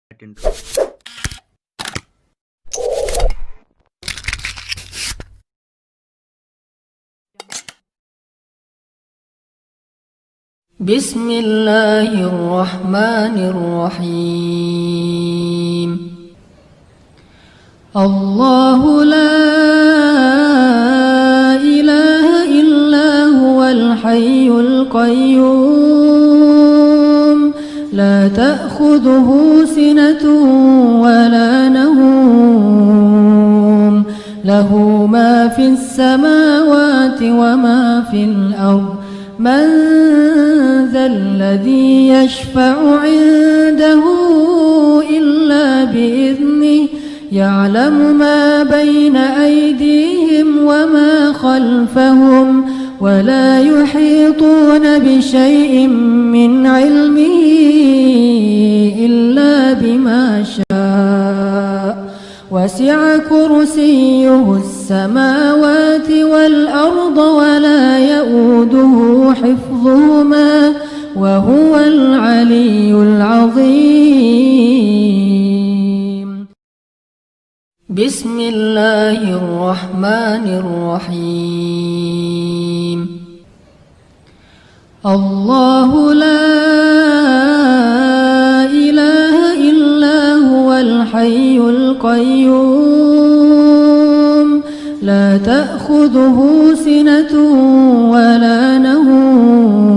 بسم الله الرحمن الرحيم. الله لا إله إلا هو الحي القيوم لا تأخذه سنة ولا نوم له ما في السماوات وما في الأرض من ذا الذي يشفع عنده إلا بإذنه يعلم ما بين أيديهم وما خلفهم ولا يحيطون بشيء من علمه إلا بما شاء وسع كرسيه السماوات والأرض ولا يؤوده حفظهما وهو العلي العظيم. بسم الله الرحمن الرحيم. الله لا إله إلا هو الحي القيوم لا تأخذه سنة ولا نوم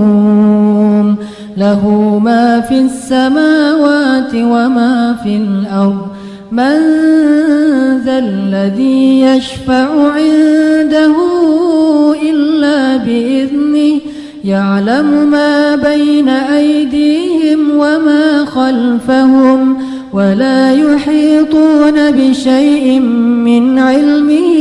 له ما في السماوات وما في الأرض من ذا الذي يشفع عنده إلا بإذنه يعلم ما بين أيديهم وما خلفهم ولا يحيطون بشيء من علمه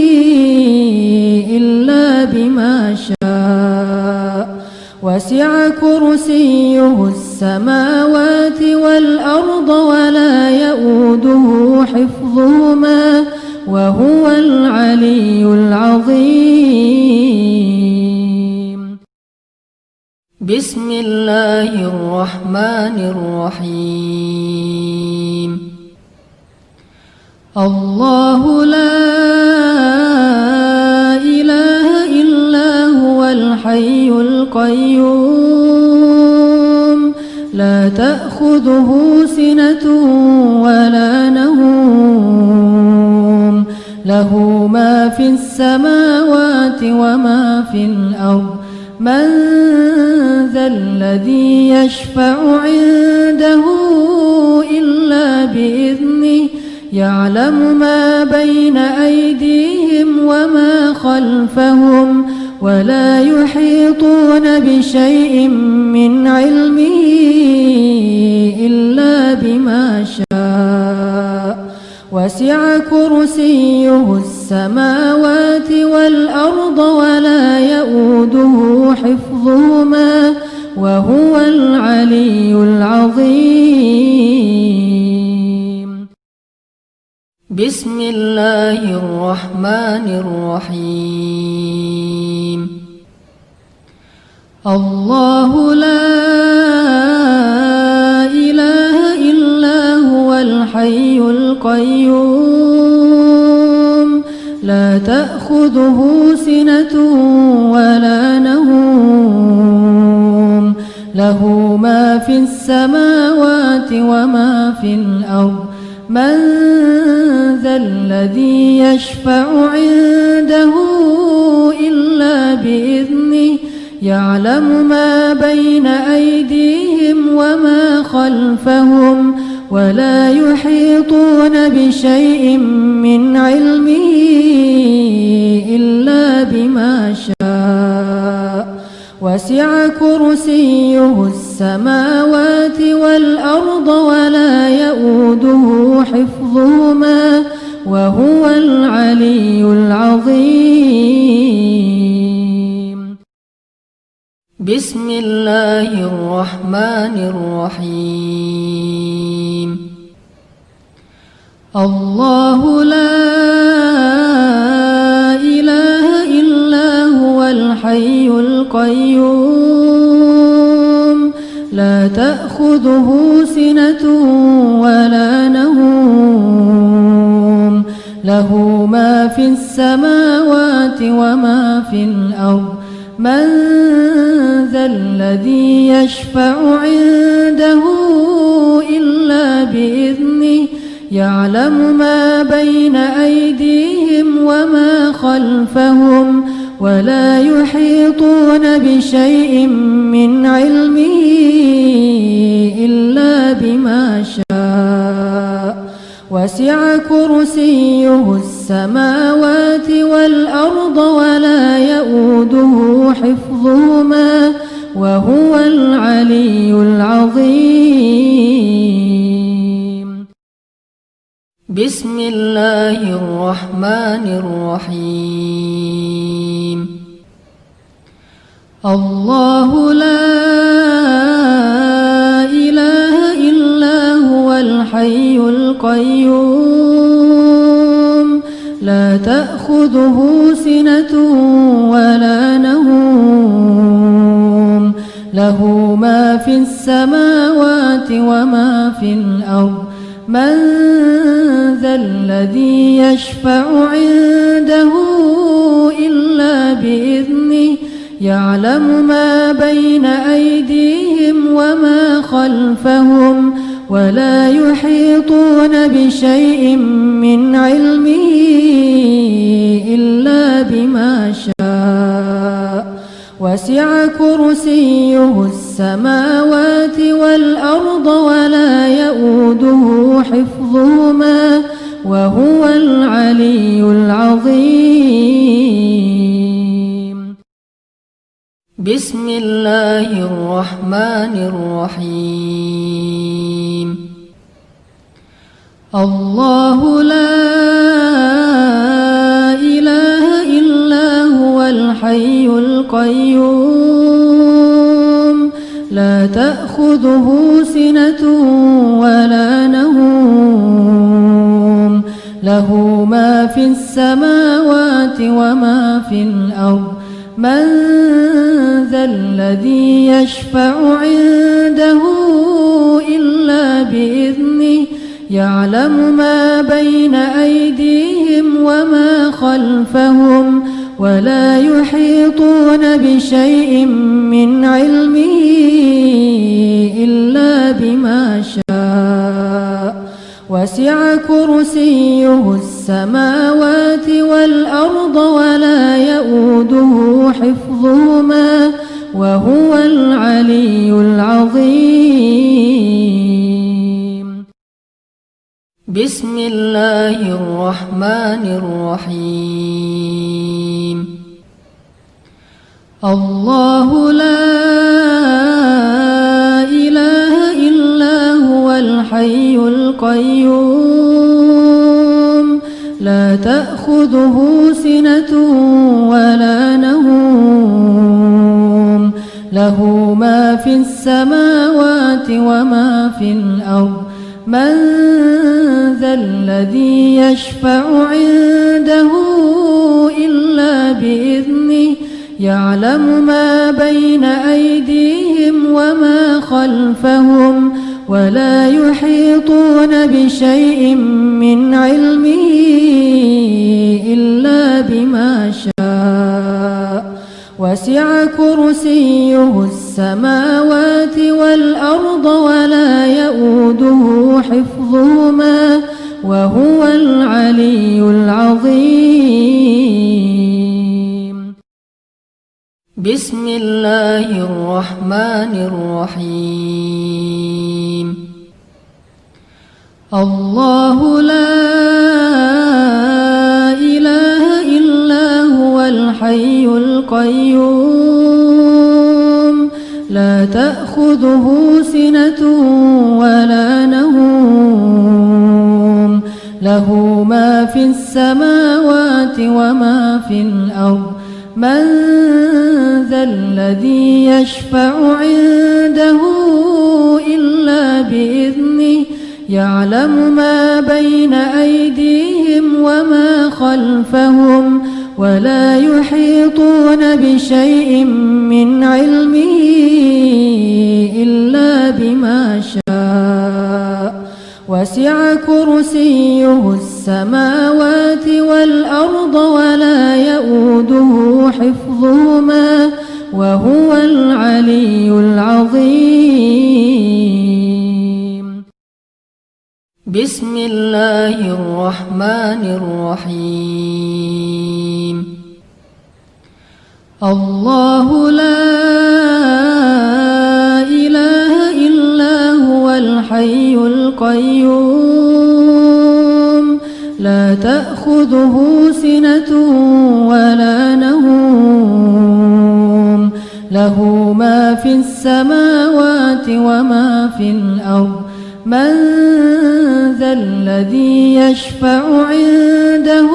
إلا بما شاء وسع كرسيه السماوات والأرض ولا يؤوده حفظهما وهو العلي العظيم. بسم الله الرحمن الرحيم. الله لا إله إلا هو الحي القيوم لا تأخذه سنة ولا نوم له ما في السماوات وما في الأرض من ذا الذي يشفع عنده إلا بإذنه يعلم ما بين أيديهم وما خلفهم ولا يحيطون بشيء من علمه إلا بما شاء وسع كرسيه السماوات والأرض ولا يؤوده حفظهما وهو العلي العظيم. بسم الله الرحمن الرحيم. الله لا إله إلا هو الحي القيوم لا تأخذه سنة ولا نوم له ما في السماوات وما في الأرض من ذا الذي يشفع عنده إلا بإذنه يعلم ما بين أيديهم وما خلفهم ولا يحيطون بشيء من علمه إلا بما شاء وسع كرسيه السماوات والأرض ولا يؤوده حفظهما وهو العلي العظيم. بسم الله الرحمن الرحيم. الله لا إله إلا هو الحي القيوم لا تأخذه سنة ولا له ما في السماوات وما في الأرض من ذا الذي يشفع عنده إلا بإذنه يعلم ما بين أيديهم وما خلفهم ولا يحيطون بشيء من علمه إلا بما شاء وسع كرسيه السماوات والأرض ولا يؤوده حفظهما وهو العلي العظيم. بسم الله الرحمن الرحيم. الله لا إله إلا هو الحي القيوم لا تأخذه سنة ولا نوم له ما في السماوات وما في الأرض من ذا الذي يشفع عنده إلا بإذنه يعلم ما بين أيديهم وما خلفهم ولا يحيطون بشيء من علمه إلا بما شاء وسع كرسيه السماوات والأرض ولا يؤوده حفظهما وهو العلي العظيم. بسم الله الرحمن الرحيم. الله لا إله إلا هو الحي القيوم لا تأخذه سنة ولا نوم له ما في السماوات وما في الأرض من ذا الذي يشفع عنده إلا بإذنه يعلم ما بين أيديهم وما خلفهم ولا يحيطون بشيء من علمه إلا بما شاء وسع كرسيه السماوات والأرض ولا يؤوده حفظهما وهو العلي العظيم. بسم الله الرحمن الرحيم. الله لا إله إلا هو الحي القيوم لا تأخذه سنة ولا نوم له ما في السماوات وما في الأرض من ذا الذي يشفع عنده إلا بإذنه يعلم ما بين أيديهم وما خلفهم ولا يحيطون بشيء من علمه إلا بما شاء وسع كرسيه السماوات والأرض ولا يؤوده حفظهما وهو العلي العظيم. بسم الله الرحمن الرحيم. الله لا إله إلا هو الحي القيوم لا تأخذه سنة ولا نوم له ما في السماوات وما في الأرض من ذا الذي يشفع عنده إلا بإذنه يعلم ما بين أيديهم وما خلفهم ولا يحيطون بشيء من علمه إلا بما شاء وسع كرسيه السماوات والأرض ولا يؤوده حفظهما وهو العلي العظيم. بسم الله الرحمن الرحيم. الله لا إله إلا هو الحي القيوم لا تأخذه سنة ولا نوم له ما في السماوات وما في الأرض من ذا الذي يشفع عنده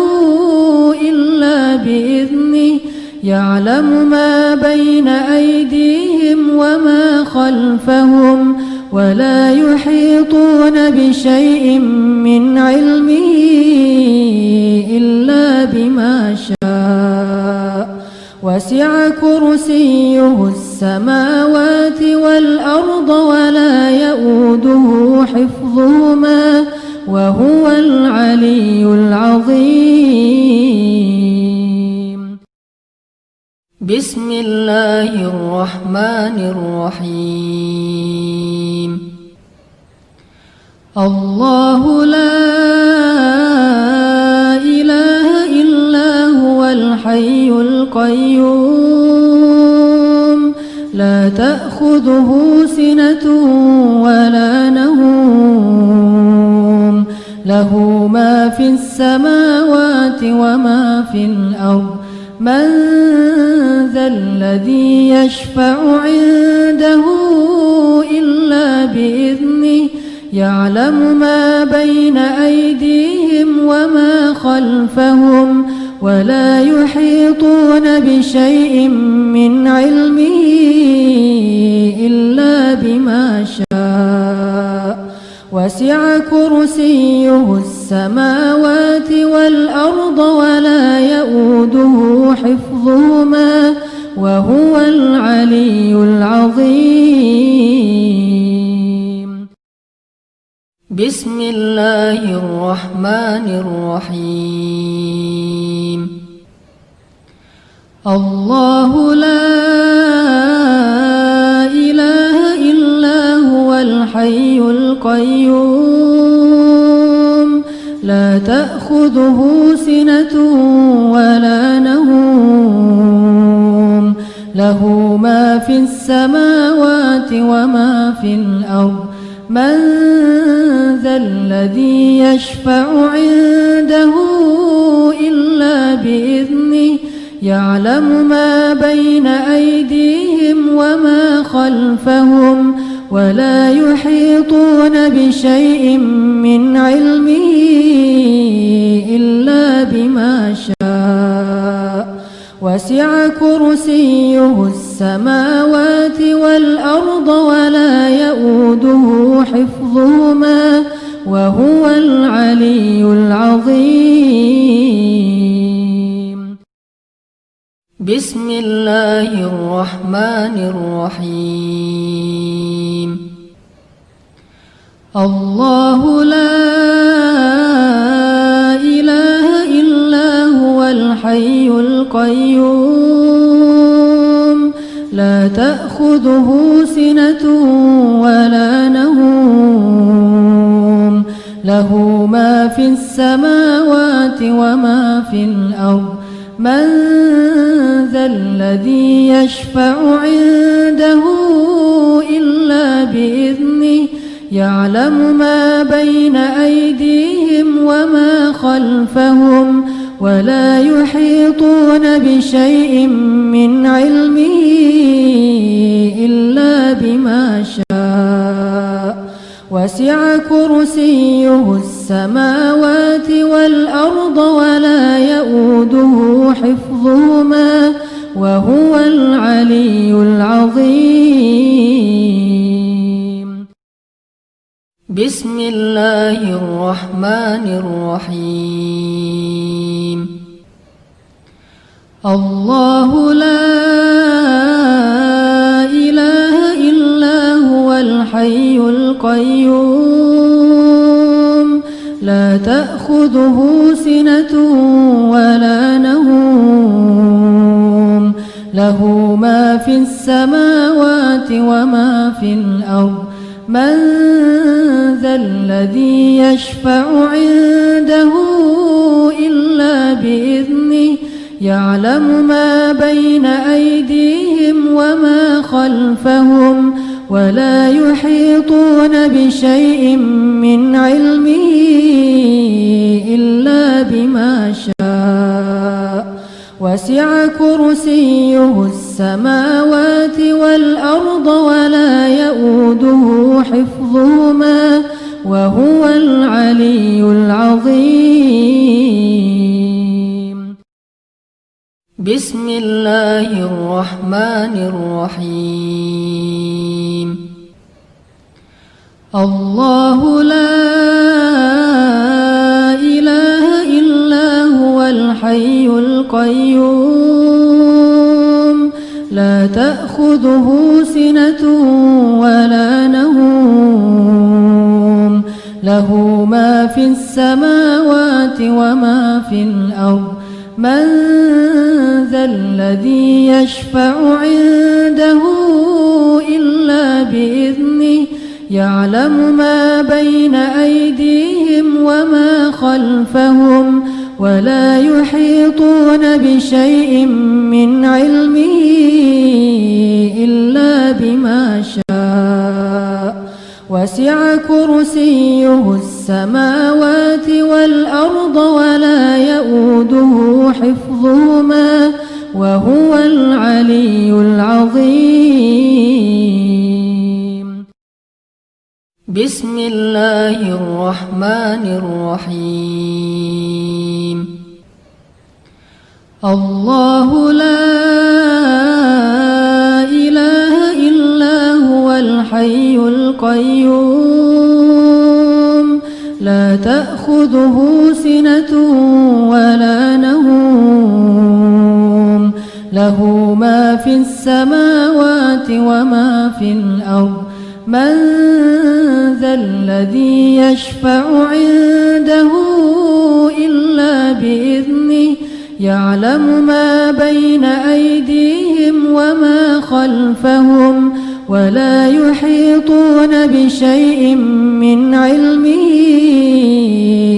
إلا بإذنه يعلم ما بين أيديهم وما خلفهم ولا يحيطون بشيء من علمه إلا بما شاء وسع كرسيه السماوات والأرض ولا يؤوده حفظهما وهو العلي العظيم. بسم الله الرحمن الرحيم. الله لا إله إلا هو الحي القيوم لا تأخذه سنة ولا نوم له ما في السماوات وما في الأرض من ذا الذي يشفع عنده إلا بإذنه يعلم ما بين أيديهم وما خلفهم ولا يحيطون بشيء من علمه إلا بما شاء وسع كرسيه السماوات والأرض ولا يؤوده حفظهما وهو العلي العظيم. بسم الله الرحمن الرحيم. الله لا إله إلا هو الحي القيوم لا تأخذه سنة ولا نوم له ما في السماوات وما في الأرض من ذا الذي يشفع عنده إلا بإذنه يعلم ما بين أيديهم وما خلفهم ولا يحيطون بشيء من علمه إلا بما شاء وسع كرسيه السماوات والأرض ولا يؤوده حفظهما وهو العلي العظيم. بسم الله الرحمن الرحيم. الله لا إله إلا هو الحي القيوم لا تأخذه سنة ولا نوم له ما في السماوات وما في الأرض من ذا الذي يشفع عنده إلا بإذنه يعلم ما بين أيديهم وما خلفهم ولا يحيطون بشيء من علمه إلا بما شاء وسع كرسيه السماوات والأرض ولا يؤوده حفظهما وهو العلي العظيم. بسم الله الرحمن الرحيم. الله لا إله إلا هو الحي القيوم لا تأخذه سنة ولا نوم له ما في السماوات وما في الأرض من ذا الذي يشفع عنده إلا بإذنه يعلم ما بين أيديهم وما خلفهم ولا يحيطون بشيء من علمه إلا بما شاء وسع كرسيه السماوات والأرض ولا يؤوده حفظهما وهو العلي العظيم. بسم الله الرحمن الرحيم. الله لا إله إلا هو الحي القيوم لا تأخذه سنة ولا نوم له ما في السماوات وما في الأرض من ذا الذي يشفع عنده إلا بإذنه يعلم ما بين أيديهم وما خلفهم ولا يحيطون بشيء من علمه إلا بما شاء وسع كرسيه السماوات والأرض ولا يؤوده حفظهما وهو العلي العظيم. بسم الله الرحمن الرحيم. الله لا إله إلا هو الحي القيوم لا تأخذه سنة ولا نوم له ما في السماوات وما في الأرض من ذا الذي يشفع عنده إلا بإذنه يعلم ما بين أيديهم وما خلفهم ولا يحيطون بشيء من علمه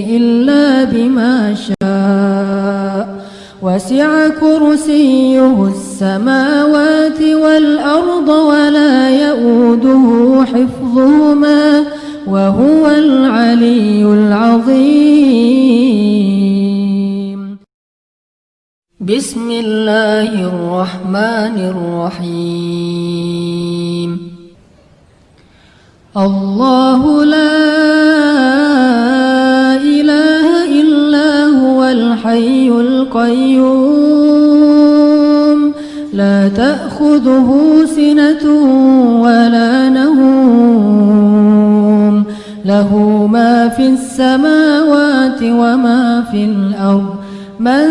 إلا بما شاء وسع كرسيه السماوات والأرض ولا يؤوده حفظهما وهو العلي العظيم. بسم الله الرحمن الرحيم. الله لا إله إلا هو الحي القيوم لا تأخذه سنة ولا نوم له ما في السماوات وما في الأرض من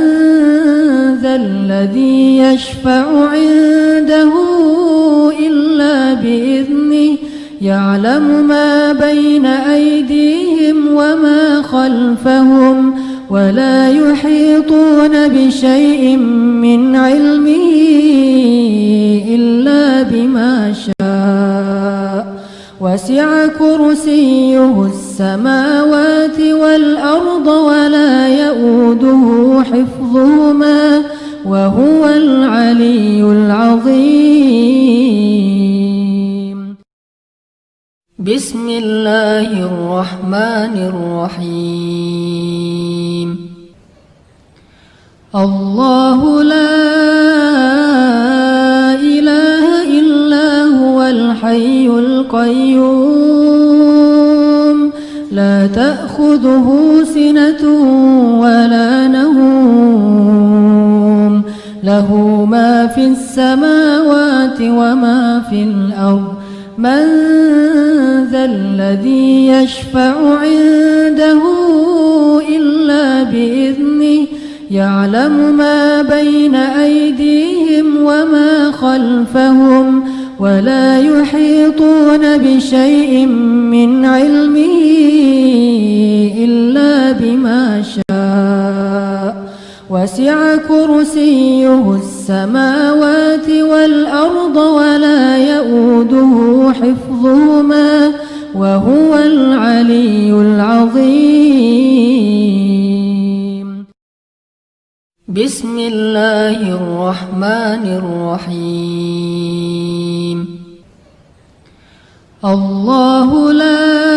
ذا الذي يشفع عنده إلا بإذنه يعلم ما بين أيديهم وما خلفهم ولا يحيطون بشيء من علمه إلا بما شاء وسع كرسيه السماوات والأرض ولا يؤوده حفظهما وهو العلي العظيم. بسم الله الرحمن الرحيم. الله لا إله إلا هو الحي القيوم لا تأخذه سنة ولا نوم له ما في السماوات وما في الأرض من ذا الذي يشفع عنده إلا بإذنه يعلم ما بين أيديهم وما خلفهم ولا يحيطون بشيء من علمه إلا بما شاء وسع كرسيه السماوات والأرض ولا يؤوده حفظهما وهو العلي العظيم. بسم الله الرحمن الرحيم. الله لا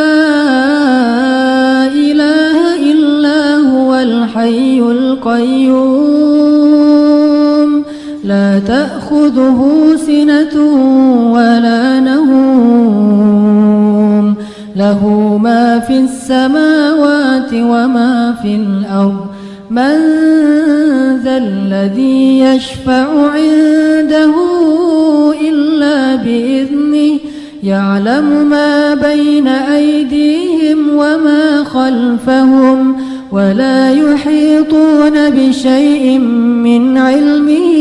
إله إلا هو الحي القيوم لا تأخذه سنة ولا نوم له ما في السماوات وما في الأرض من ذا الذي يشفع عنده إلا بإذنه يعلم ما بين أيديهم وما خلفهم ولا يحيطون بشيء من علمه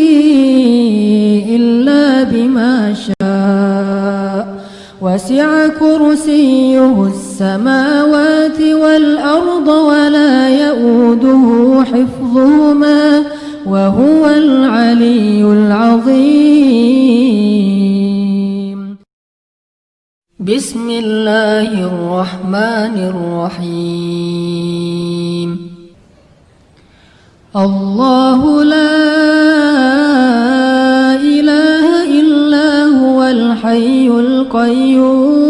إلا بما شاء وسع كرسيه السماوات والأرض ولا يؤوده حفظهما وهو العلي العظيم. بسم الله الرحمن الرحيم. الله لا إله إلا هو الحي القيوم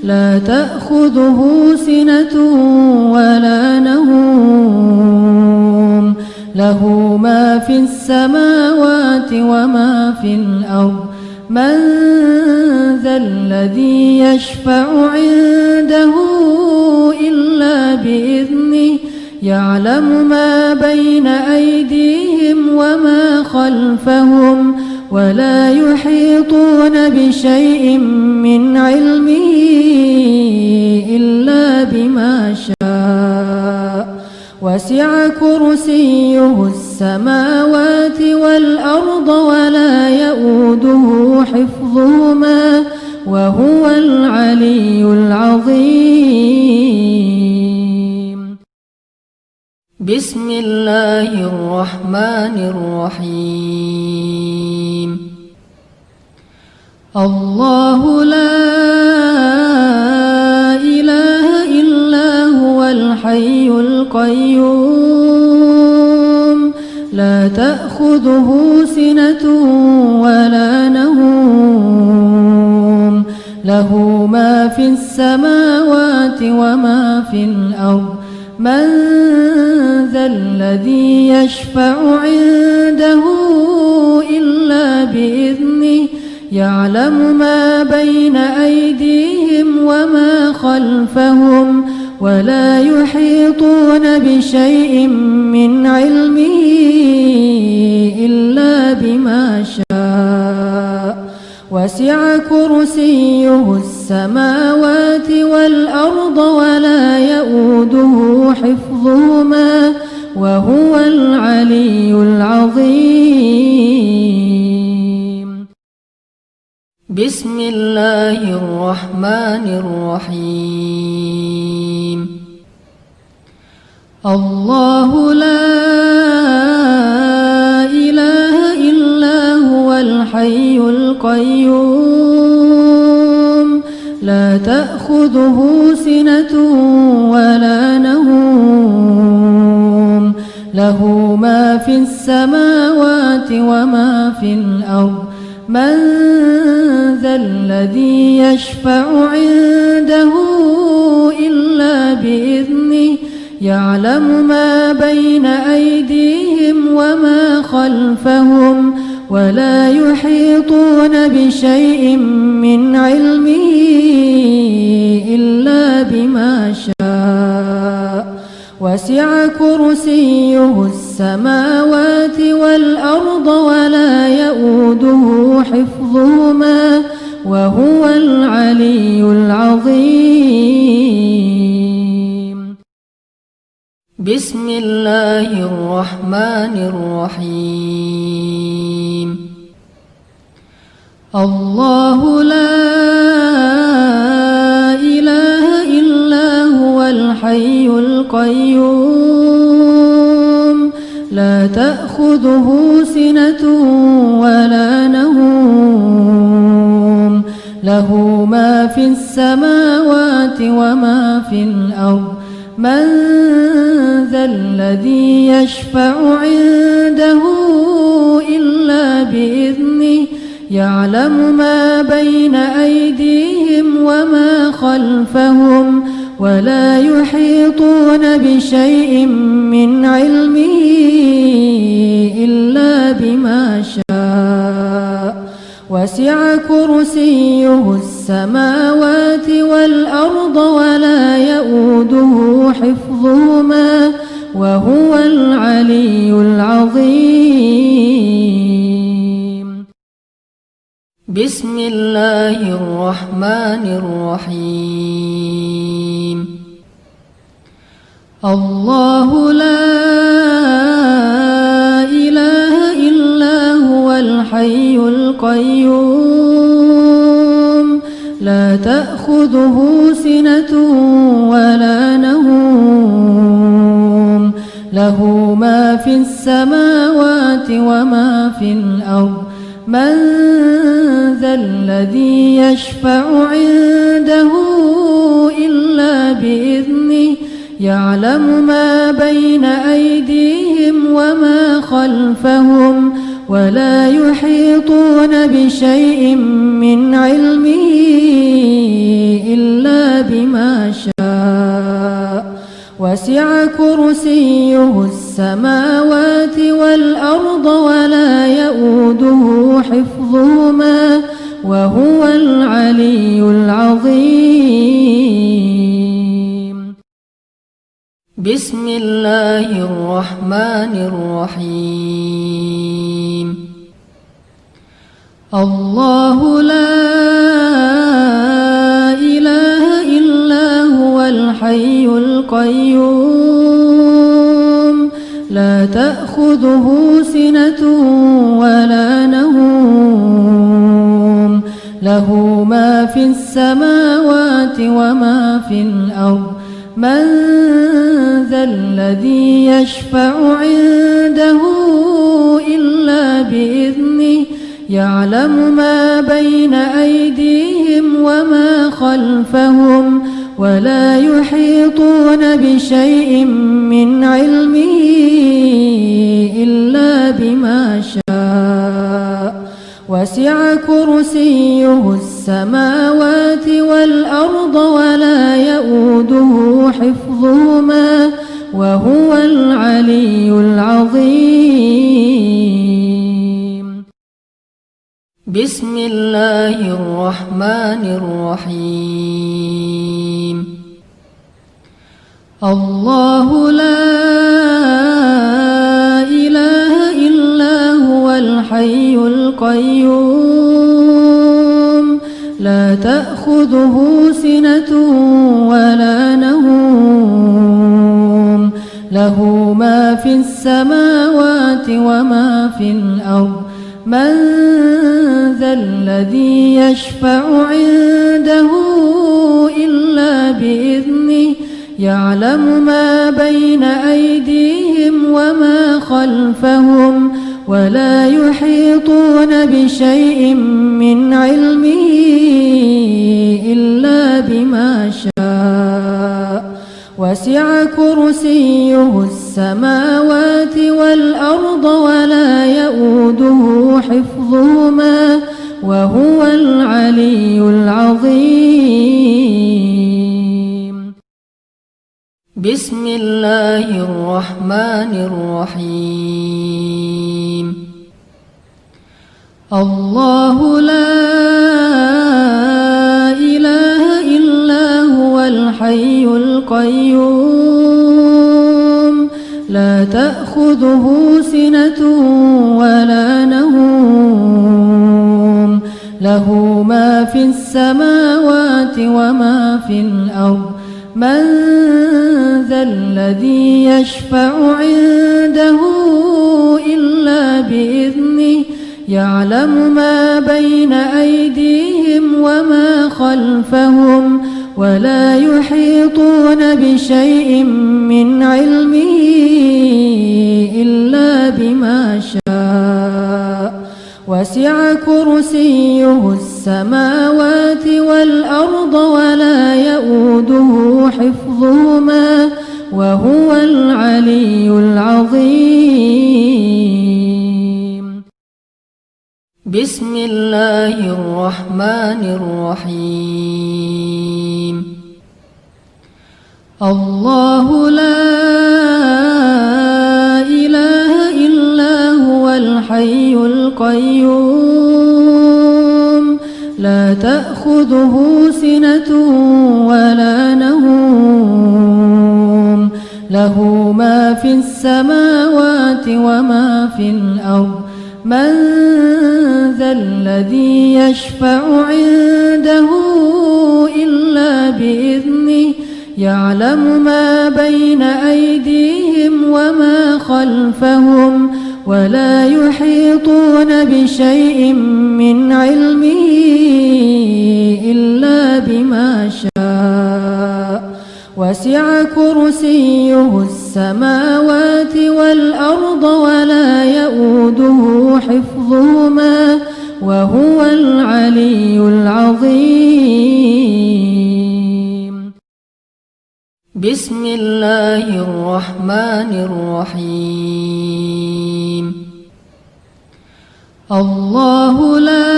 لا تأخذه سنة ولا نوم له ما في السماوات وما في الأرض من ذا الذي يشفع عنده إلا بإذنه يعلم ما بين أيديهم وما خلفهم ولا يحيطون بشيء من علمه إلا بما شاء وسع كرسيه السماوات والأرض ولا يؤوده حفظهما وهو العلي العظيم. بسم الله الرحمن الرحيم. الله لا إله إلا هو الحي القيوم لا تأخذه سنة ولا نوم له ما في السماوات وما في الأرض من ذا الذي يشفع عنده إلا بإذنه يعلم ما بين أيديهم وما خلفهم ولا يحيطون بشيء من علمه إلا بما شاء وسع كرسيه السماوات والأرض ولا يؤوده حفظهما وهو العلي العظيم. بسم الله الرحمن الرحيم. الله لا إله إلا هو الحي القيوم لا تأخذه سنة ولا نوم له ما في السماوات وما في الأرض من ذا الذي يشفع عنده إلا بإذنه يعلم ما بين أيديهم وما خلفهم ولا يحيطون بشيء من علمه إلا بما شاء وسع كرسيه السماوات والأرض ولا يؤوده حفظهما وهو العلي العظيم. بسم الله الرحمن الرحيم. الله لا إله إلا هو الحي الحي القيوم لا تأخذه سنة ولا نوم له ما في السماوات وما في الأرض من ذا الذي يشفع عنده إلا بإذنه يعلم ما بين أيديهم وما خلفهم ولا يحيطون بشيء من علمه إلا بما شاء وسع كرسيه السماوات والأرض ولا يؤوده حفظهما وهو العلي العظيم. بسم الله الرحمن الرحيم. الله لا إله إلا هو الحي القيوم لا تأخذه سنة ولا نوم له ما في السماوات وما في الأرض من ذا الذي يشفع عنده إلا بإذنه يعلم ما بين أيديهم وما خلفهم ولا يحيطون بشيء من علمه إلا بما شاء وسع كرسيه السماوات والأرض ولا يؤوده حفظهما وهو العلي العظيم. بسم الله الرحمن الرحيم. الله لا إله إلا هو الحي القيوم لا تأخذه سنة ولا نوم له ما في السماوات وما في الأرض من ذا الذي يشفع عنده إلا بإذنه يعلم ما بين أيديهم وما خلفهم ولا يحيطون بشيء من علمه إلا بما شاء وسع كرسيه السماوات والأرض ولا يؤوده حفظهما وهو العلي العظيم. بسم الله الرحمن الرحيم. الله لا إله إلا هو الحي القيوم لا تأخذه سنة ولا نوم له ما في السماوات وما في الأرض من ذا الذي يشفع عنده إلا بإذنه يعلم ما بين أيديهم وما خلفهم ولا يحيطون بشيء من علمه إلا بما شاء وسع كرسيه السماوات والأرض ولا يؤوده حفظهما وهو العلي العظيم. بسم الله الرحمن الرحيم. الله لا إله إلا هو الحي القيوم لا تأخذه سنة ولا نوم له ما في السماوات وما في الأرض من ذا الذي يشفع عنده إلا بإذنه يعلم ما بين أيديهم وما خلفهم ولا يحيطون بشيء من علمه إلا بما شاء وسع كرسيه السماوات والأرض ولا يؤوده حفظهما وهو العلي العظيم. بسم الله الرحمن الرحيم. الله لا إله إلا هو الحي القيوم لا تأخذه سنة ولا نوم له ما في السماوات وما في الأرض من ذا الذي يشفع عنده إلا بإذنه يعلم ما بين أيديهم وما خلفهم ولا يحيطون بشيء من علمه إلا بما شاء وسع كرسيه السماوات والأرض ولا يؤوده حفظهما وهو العلي العظيم. بسم الله الرحمن الرحيم. الله لا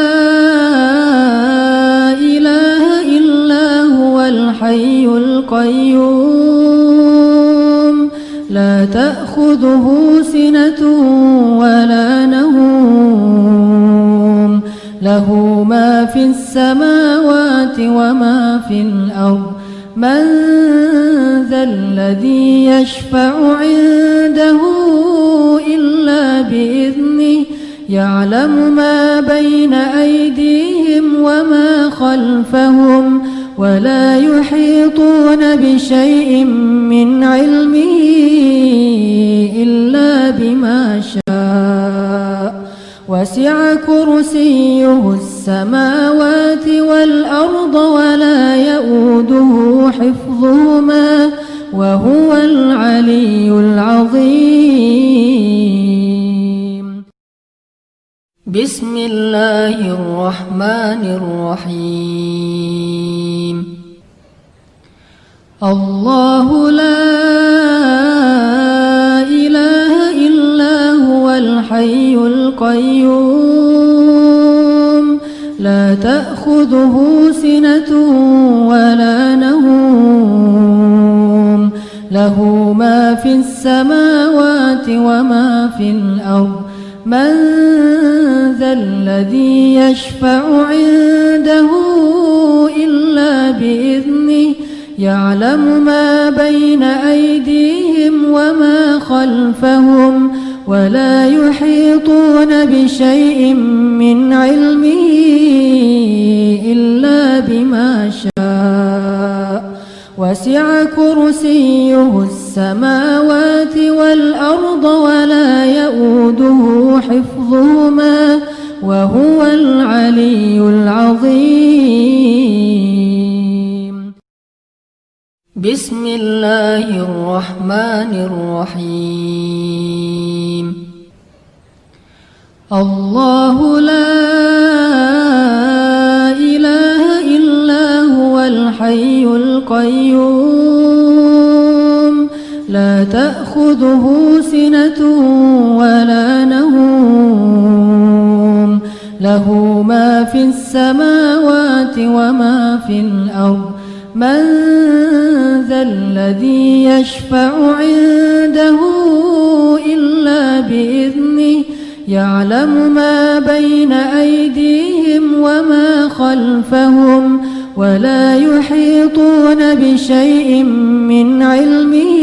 إله إلا هو الحي القيوم لا تأخذه سنة ولا نوم له ما في السماوات وما في الأرض من ذا الذي يشفع عنده إلا بإذنه يعلم ما بين أيديهم وما خلفهم ولا يحيطون بشيء من علمه إلا بما شاء وسع كرسيه السماوات والأرض ولا يؤوده حفظهما وهو العلي العظيم. بسم الله الرحمن الرحيم. الله لا إله إلا هو الحي القيوم لا تأخذه سنة ولا نوم له ما في السماوات وما في الأرض من ذا الذي يشفع عنده إلا بإذنه يعلم ما بين أيديهم وما خلفهم ولا يحيطون بشيء من علمه إلا بما شاء وسع كرسيه السماوات والأرض ولا يؤوده حفظهما وهو العلي العظيم. بسم الله الرحمن الرحيم. الله لا إله إلا هو الحي القيوم لا تأخذه سنة ولا نوم له ما في السماوات وما في الأرض من ذا الذي يشفع عنده إلا بإذنه يعلم ما بين أيديهم وما خلفهم ولا يحيطون بشيء من علمه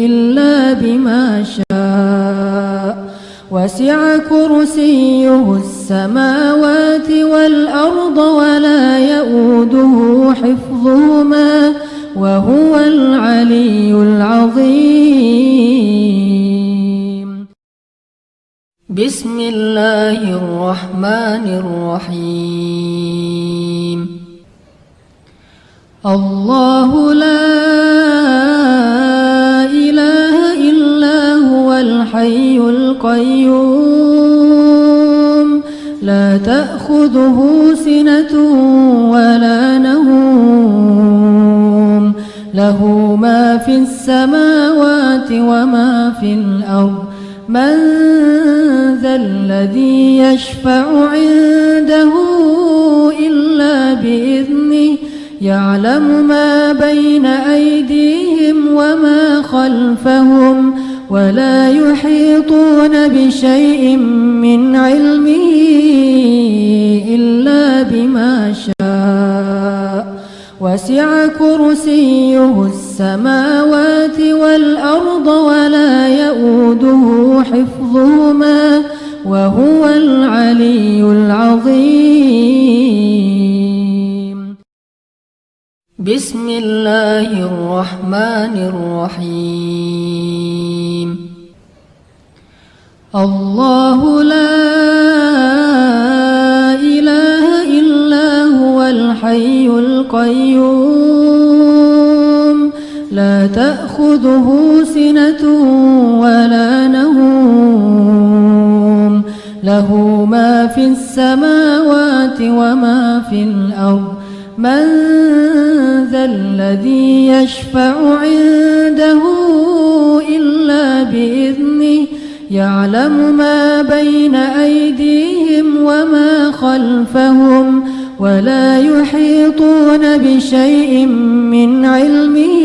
إلا بما شاء وسع كرسيه السماوات والأرض ولا يؤوده حفظهما وهو العلي العظيم. بسم الله الرحمن الرحيم. الله لا إله إلا هو الحي القيوم لا تأخذه سنة ولا نوم له ما في السماوات وما في الأرض من ذا الذي يشفع عنده إلا بإذنه يعلم ما بين أيديهم وما خلفهم ولا يحيطون بشيء من علمه إلا بما شاء وسع كرسيه السماوات والأرض ولا يؤوده حفظهما وهو العلي العظيم. بسم الله الرحمن الرحيم. الله لا إله إلا هو الحي القيوم لا تأخذه سنة ولا نوم له ما في السماوات وما في الأرض من ذا الذي يشفع عنده إلا بإذنه يعلم ما بين أيديهم وما خلفهم ولا يحيطون بشيء من علمه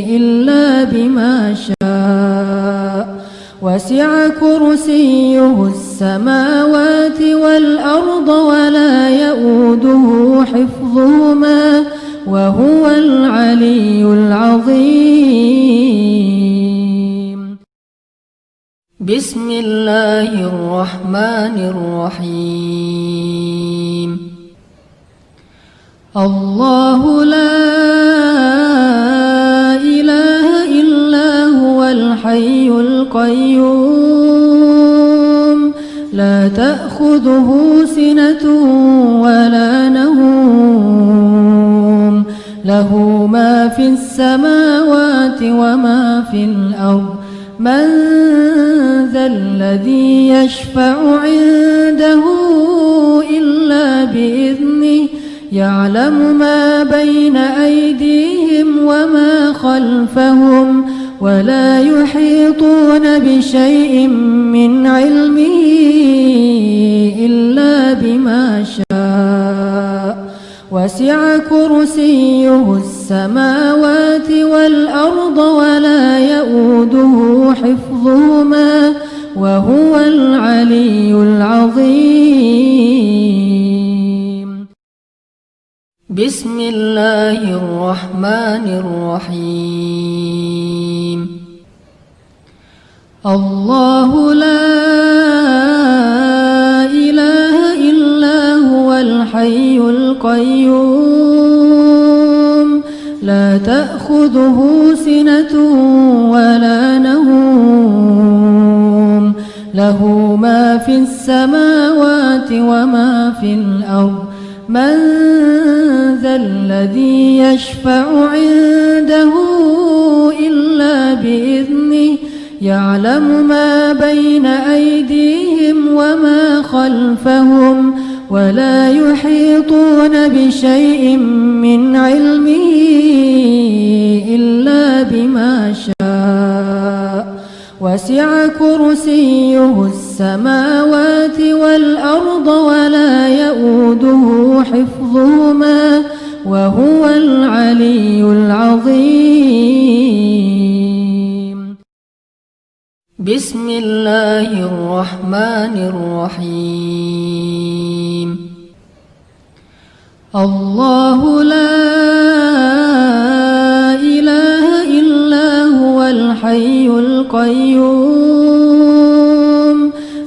إلا بما شاء وسع كرسيه السماوات والأرض ولا يؤوده حفظهما وهو العلي العظيم. بسم الله الرحمن الرحيم. الله لا إله إلا هو الحي القيوم لا تأخذه سنة ولا نوم له ما في السماوات وما في الأرض من ذا الذي يشفع عنده إلا بإذنه يعلم ما بين أيديهم وما خلفهم ولا يحيطون بشيء من علمه إلا بما شاء وسع كرسيه السماوات والأرض ولا يؤوده حفظهما وهو العلي العظيم. بسم الله الرحمن الرحيم. الله لا إله إلا هو الحي القيوم لا تأخذه سنة ولا نوم له ما في السماوات وما في الأرض من ذا الذي يشفع عنده إلا بإذنه يعلم ما بين أيديهم وما خلفهم ولا يحيطون بشيء من علمه إلا بما شاء وسع كرسيه السماوات والأرض ولا يؤوده حفظهما وهو العلي العظيم. بسم الله الرحمن الرحيم. الله لا إله إلا هو الحي القيوم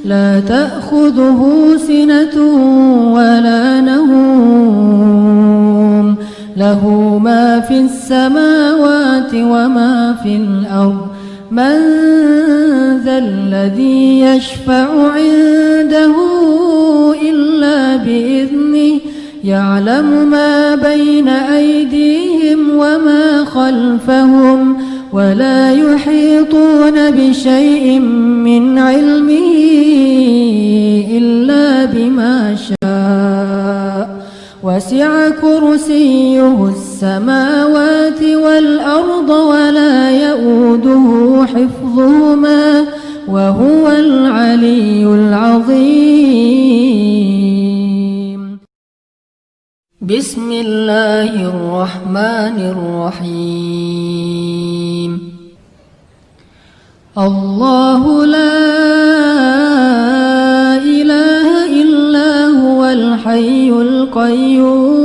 لا تأخذه سنة ولا نوم له ما في السماوات وما في الأرض من ذا الذي يشفع عنده إلا بإذنه يعلم ما بين أيديهم وما خلفهم ولا يحيطون بشيء من علمه إلا بما شاء وسع كرسيه السماوات والأرض ولا يؤوده حفظهما وهو العلي العظيم. بسم الله الرحمن الرحيم. الله لا إله إلا هو الحي القيوم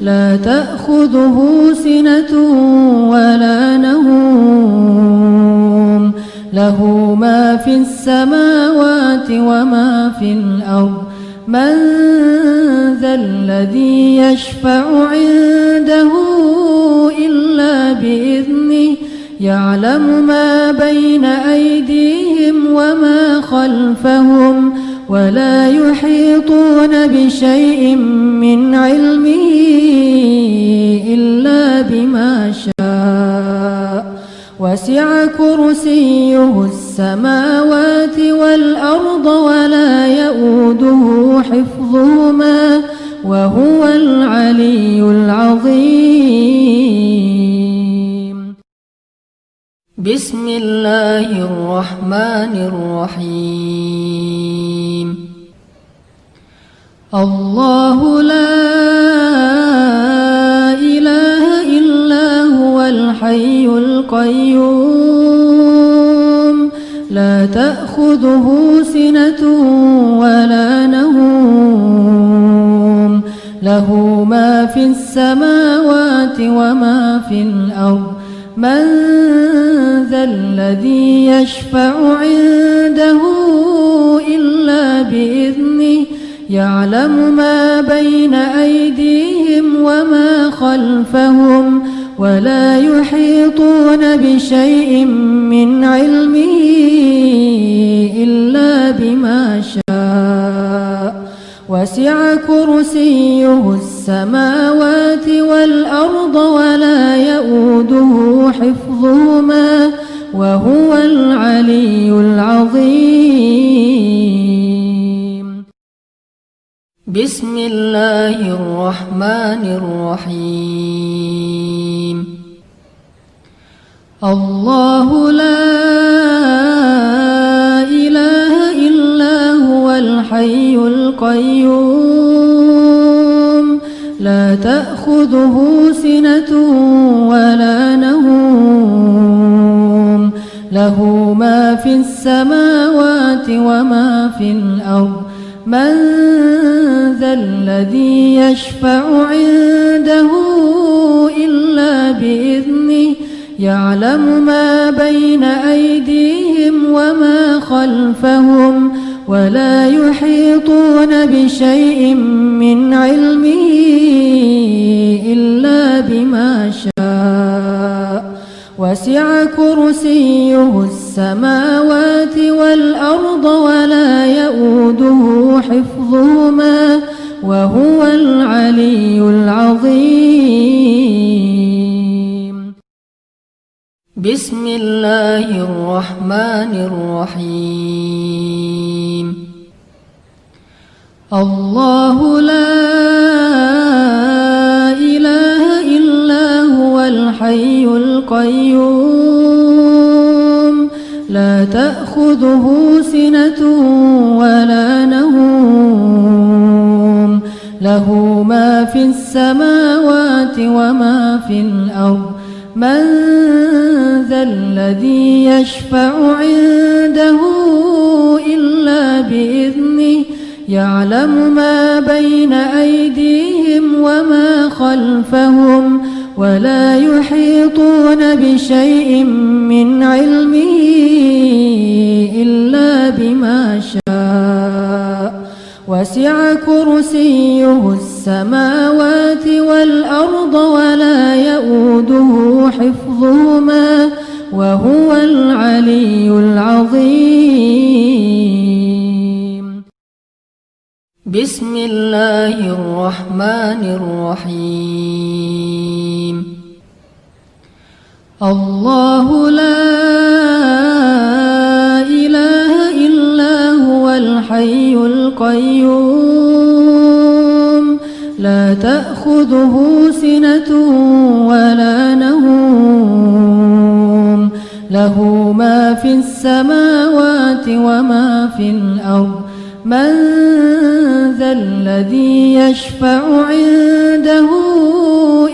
لا تأخذه سنة ولا نوم له ما في السماوات وما في الأرض من ذا الذي يشفع عنده إلا بإذنه يعلم ما بين أيديهم وما خلفهم ولا يحيطون بشيء من علمه إلا بما شاء وسع كرسيه السماوات والأرض ولا يؤوده حفظهما وهو العلي العظيم. بسم الله الرحمن الرحيم. الله لا إله إلا هو الحي القيوم لا تأخذه سنة ولا نوم له ما في السماوات وما في الأرض من ذا الذي يشفع عنده إلا بإذنه يعلم ما بين أيديهم وما خلفهم ولا يحيطون بشيء من علمه إلا بما شاء وسع كرسيه السماوات والأرض ولا يؤوده حفظهما وهو العلي العظيم. بسم الله الرحمن الرحيم. الله لا إله إلا هو الحي القيوم لا تأخذه سنة ولا نوم له ما في السماوات وما في الأرض من ذا الذي يشفع عنده إلا بإذنه يعلم ما بين أيديهم وما خلفهم ولا يحيطون بشيء من علمه إلا بما شاء وسع كرسيه السماوات والأرض ولا يؤوده حفظهما وهو العلي العظيم. بسم الله الرحمن الرحيم. الله لا إله إلا هو الحي القيوم لا تأخذه سنة ولا نوم له ما في السماوات وما في الأرض من ذا الذي يشفع عنده إلا بإذنه يعلم ما بين أيديهم وما خلفهم ولا يحيطون بشيء من علمه إلا بما شاء وسع كرسيه السماوات والأرض ولا يؤوده حفظهما وهو العلي العظيم. بسم الله الرحمن الرحيم الله لا إله إلا هو الحي القيوم لا تأخذه سنة ولا نوم له ما في السماوات وما في الأرض من ذا الذي يشفع عنده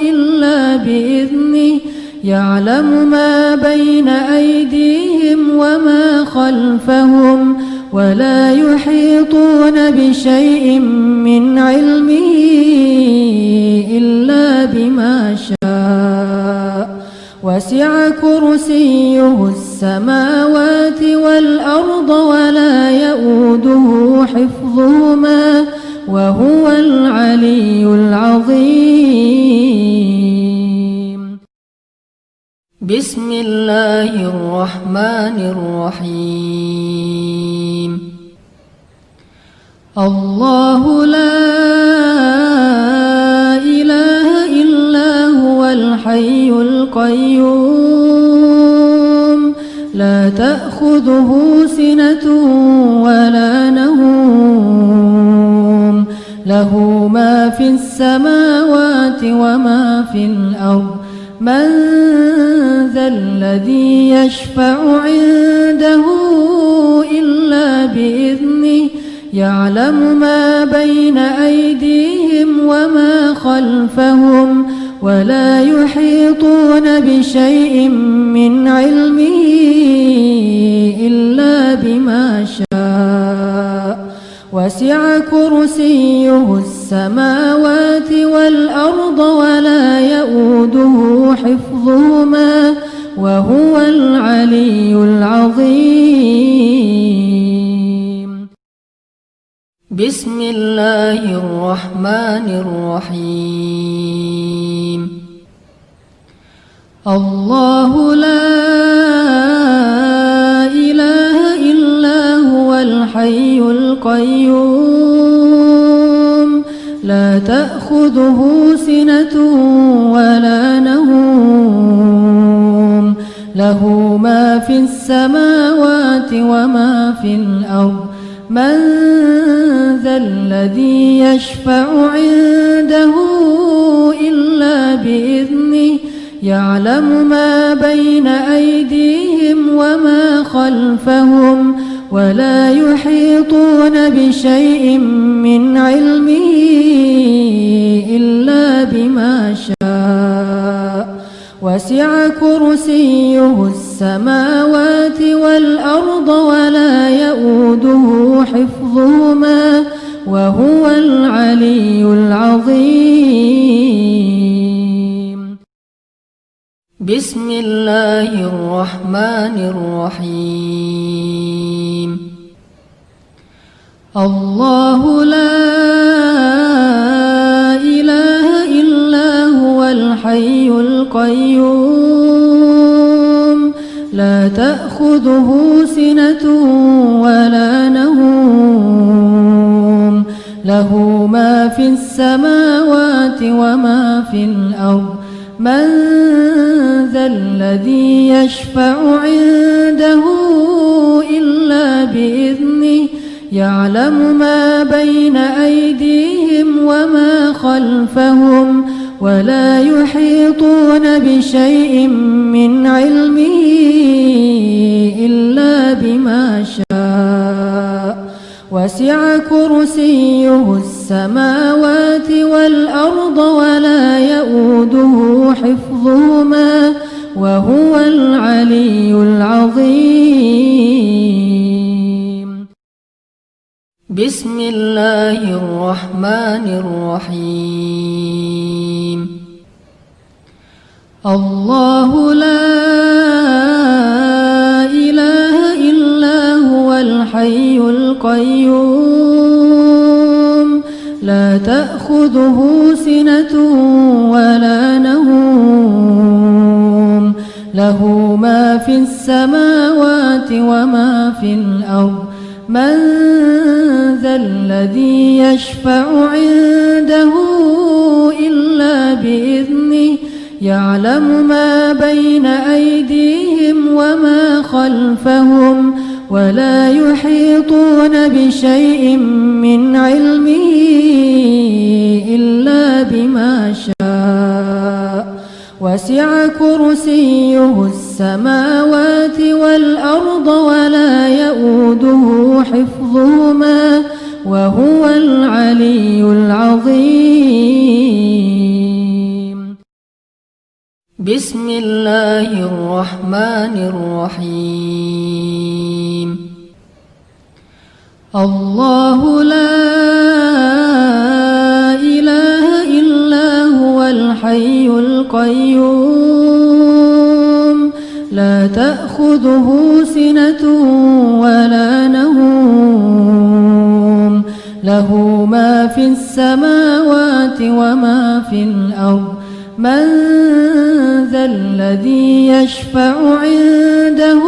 إلا بإذنه يعلم ما بين أيديهم وما خلفهم ولا يحيطون بشيء من علمه إلا بما شاء وسع كرسيه السماوات والأرض ولا يؤوده حفظهما وهو العلي العظيم بسم الله الرحمن الرحيم الله لا إله إلا هو الحي القيوم لا تأخذه سنة ولا نوم له ما في السماوات وما في الأرض من ذا الذي يشفع عنده إلا بإذنه يعلم ما بين أيديهم وما خلفهم ولا يحيطون بشيء من علمه إلا بما شاء وسع كرسيه السماوات والأرض ولا يؤوده حفظهما وهو العلي العظيم بسم الله الرحمن الرحيم الله لا إله إلا هو الحي القيوم لا تأخذه سنة ولا نوم له ما في السماوات وما في الأرض من ذا الذي يشفع عنده إلا بإذنه يعلم ما بين أيديهم وما خلفهم ولا يحيطون بشيء من علمه إلا بما شاء وسع كرسيه السماوات والأرض ولا يؤوده حفظهما وهو العلي العظيم بسم الله الرحمن الرحيم الله لا إله إلا هو الحي القيوم لا تأخذه سنة ولا نوم له ما في السماوات وما في الأرض من ذا الذي يشفع عنده إلا بإذنه يعلم ما بين أيديهم وما خلفهم ولا يحيطون بشيء من علمه إلا بما شاء وسع كرسيه السماوات والأرض ولا يؤوده حفظهما وهو العلي العظيم بسم الله الرحمن الرحيم الله لا إله إلا هو الحي القيوم لا تأخذه سنة ولا نوم له ما في السماوات وما في الأرض من ذا الذي يشفع عنده إلا بإذنه يعلم ما بين أيديهم وما خلفهم ولا يحيطون بشيء من علمه إلا بما شاء وسع كرسيه السماوات والأرض ولا يؤوده حفظهما وهو العلي العظيم. بسم الله الرحمن الرحيم. الله لا إله إلا هو الحي القيوم لا تأخذه سنة ولا نوم له ما في السماوات وما في الأرض من ذا الذي يشفع عنده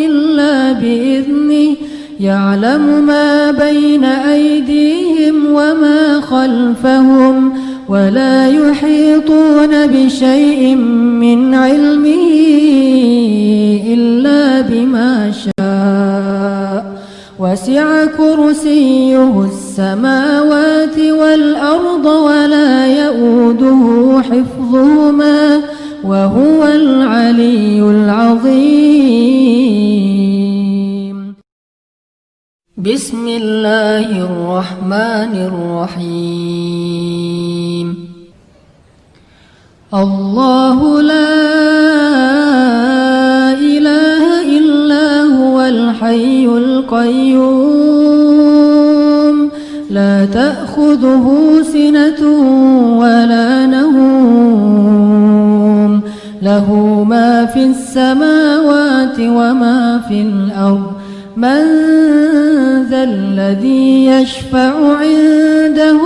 إلا بإذنه يعلم ما بين أيديهم وما خلفهم ولا يحيطون بشيء من علمه إلا بما شاء وسع كرسيه السماوات والأرض ولا يؤوده حفظهما وهو العلي العظيم. بسم الله الرحمن الرحيم. الله لا إله إلا هو الحي القيوم لا تأخذه سنة ولا نوم له ما في السماوات وما في الأرض من ذا الذي يشفع عنده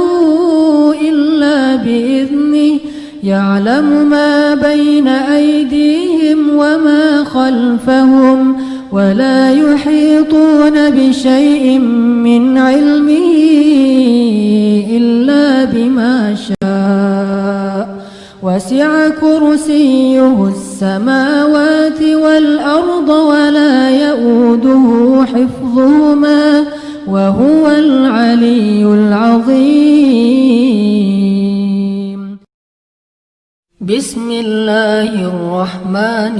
إلا بإذنه يعلم ما بين أيديهم وما خلفهم ولا يحيطون بشيء من علمه إلا بما شاء وسع كرسيه السماوات والأرض ولا يؤوده حفظهما وهو العلي العظيم. بسم الله الرحمن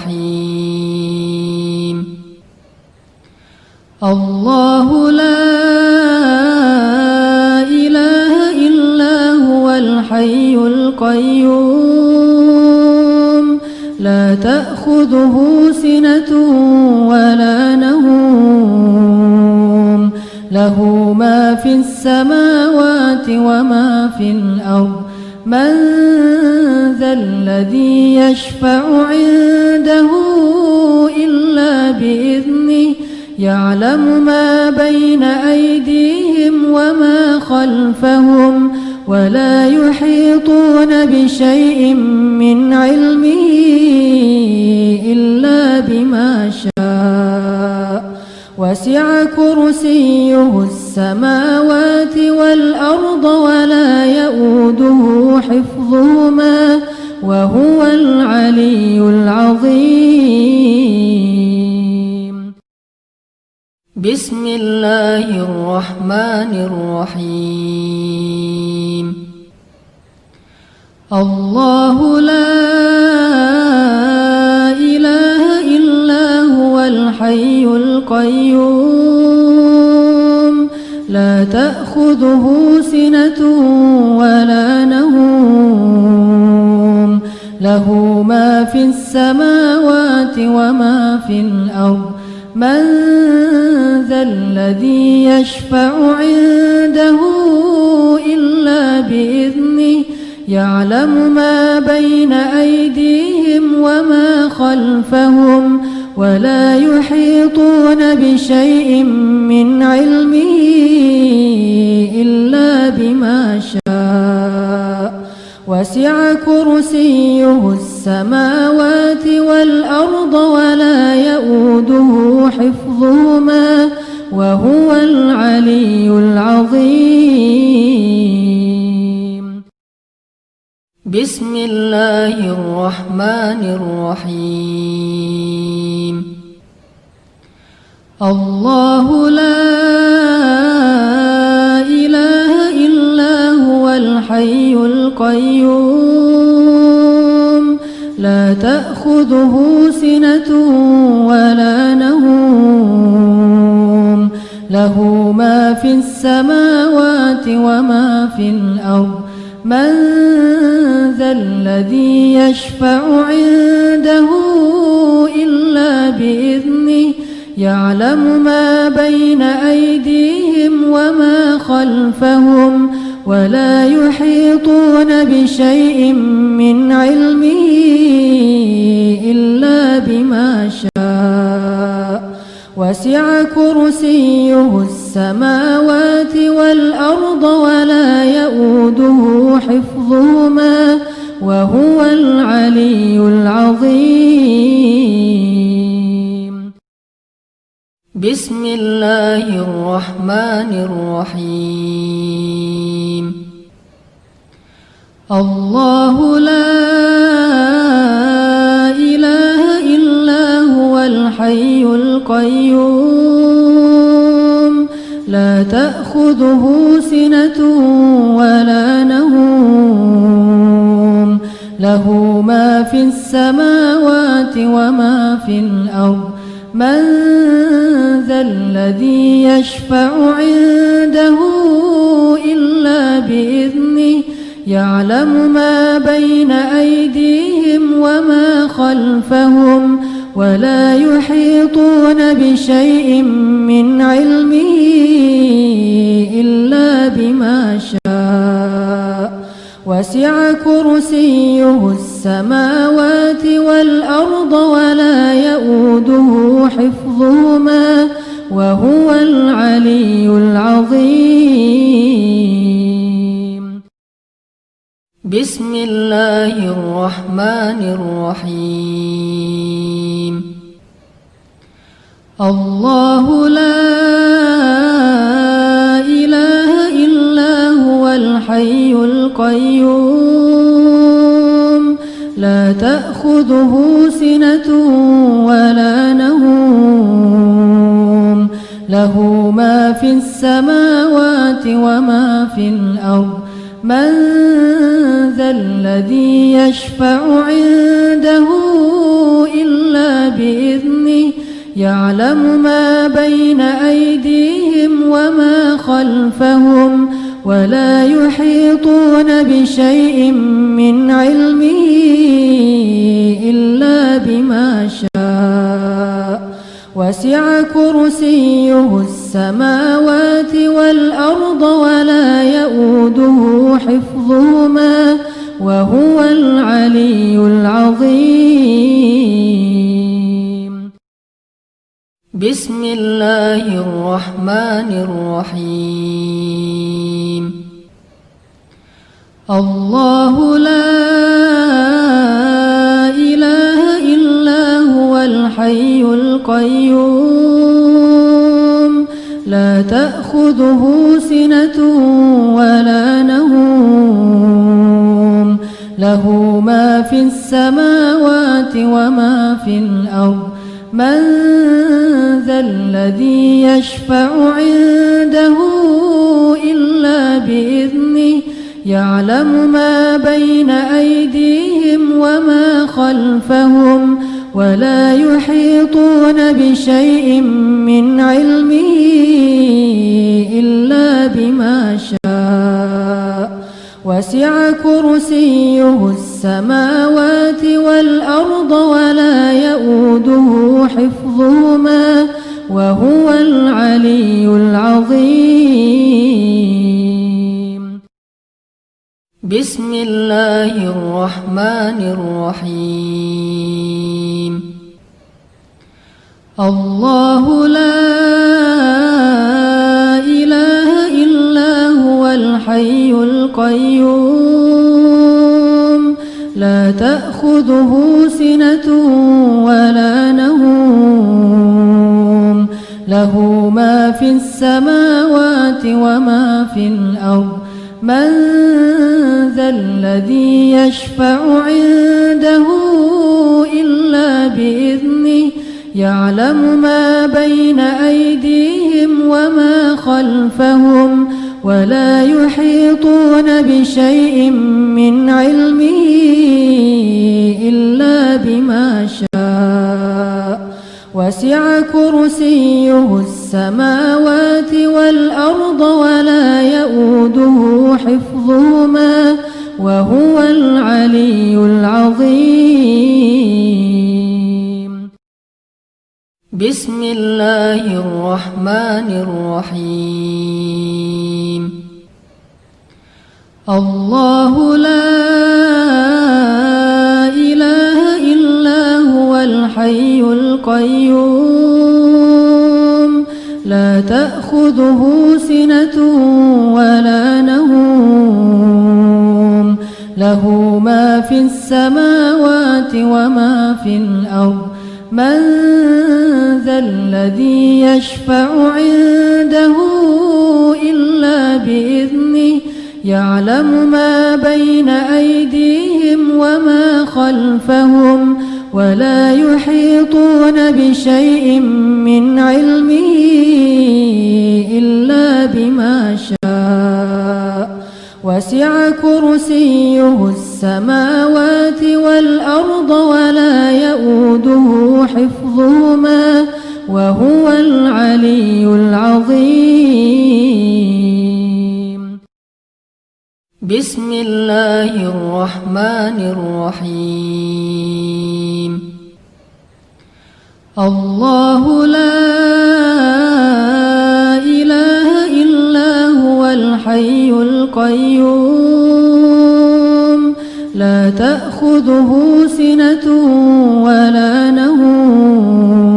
الرحيم. الله لا إله إلا هو الحي القيوم لا تأخذه سنة ولا نوم له ما في السماوات وما في الأرض من ذا الذي يشفع عنده إلا بإذنه يعلم ما بين أيديهم وما خلفهم ولا يحيطون بشيء من علمه إلا بما شاء وسع كرسيه السماوات والأرض ولا يؤوده حفظهما وهو العلي العظيم. بسم الله الرحمن الرحيم. الله لا إله إلا هو الحي القيوم لا تأخذه سنة ولا نوم له ما في السماوات وما في الأرض من ذا الذي يشفع عنده إلا بإذنه يعلم ما بين أيديهم وما خلفهم ولا يحيطون بشيء من علمه إلا بما شاء وسع كرسيه السماوات والأرض ولا يؤوده حفظهما وهو العلي العظيم. بسم الله الرحمن الرحيم. الله لا إله إلا هو الحي القيوم لا تأخذه سنة ولا نوم له ما في السماوات وما في الأرض من ذا الذي يشفع عنده إلا بإذنه يعلم ما بين أيديهم وما خلفهم ولا يحيطون بشيء من علمه إلا بما شاء وسع كرسيه السماوات والأرض ولا يؤوده حفظهما وهو العلي العظيم. بسم الله الرحمن الرحيم. الله لا إله إلا هو الحي القيوم لا تأخذه سنة ولا نوم له ما في السماوات وما في الأرض من ذا الذي يشفع عنده إلا بإذنه يعلم ما بين أيديهم وما خلفهم ولا يحيطون بشيء من علمه إلا بما شاء وسع كرسيه السماوات والأرض ولا يؤوده حفظهما وهو العلي العظيم. بسم الله الرحمن الرحيم. الله لا إله إلا هو الحي القيوم لا تأخذه سنة ولا نوم له ما في السماوات وما في الأرض من ذا الذي يشفع عنده إلا بإذنه يعلم ما بين أيديهم وما خلفهم ولا يحيطون بشيء من علمه إلا بما شاء وسع كرسيه السماوات والأرض ولا يؤوده حفظهما وهو العلي العظيم. بسم الله الرحمن الرحيم. الله لا إله إلا هو الحي القيوم لا تأخذه سنة ولا نوم له ما في السماوات وما في الأرض من ذا الذي يشفع عنده إلا بإذنه يعلم ما بين أيديهم وما خلفهم ولا يحيطون بشيء من علمه إلا بما شاء وسع كرسيه السماوات والأرض ولا يؤوده حفظهما وهو العلي العظيم. بسم الله الرحمن الرحيم. الله لا إله إلا هو الحي القيوم لا تأخذه سنة ولا نوم له ما في السماوات وما في الأرض من ذا الذي يشفع عنده إلا بإذنه يعلم ما بين أيديهم وما خلفهم ولا يحيطون بشيء من علمه إلا بما شاء وسع كرسيه السماوات والأرض ولا يؤوده حفظهما وهو العلي العظيم. بسم الله الرحمن الرحيم. الله لا إله إلا هو الحي القيوم لا تأخذه سنة ولا نوم له ما في السماوات وما في الأرض من ذا الذي يشفع عنده إلا بإذنه يعلم ما بين أيديهم وما خلفهم ولا يحيطون بشيء من علمه إلا بما شاء وسع كرسيه السماوات والأرض ولا يؤوده حفظهما وهو العلي العظيم. بسم الله الرحمن الرحيم. الله لا إله إلا هو الحي القيوم لا تأخذه سنة ولا نوم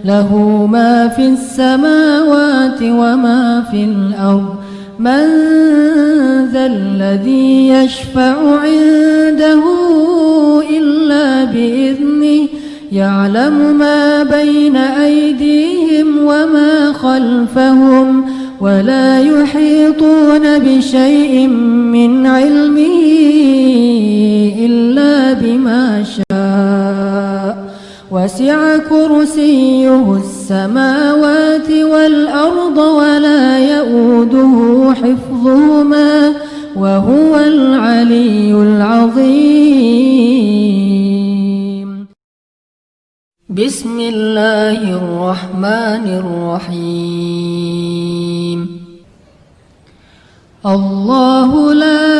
له ما في السماوات وما في الأرض من ذا الذي يشفع عنده إلا بإذنه يعلم ما بين أيديهم وما خلفهم ولا يحيطون بشيء من علمه إلا بما شاء وسع كرسيه السماوات والأرض ولا يؤوده حفظهما وهو العلي العظيم. بسم الله الرحمن الرحيم. الله لا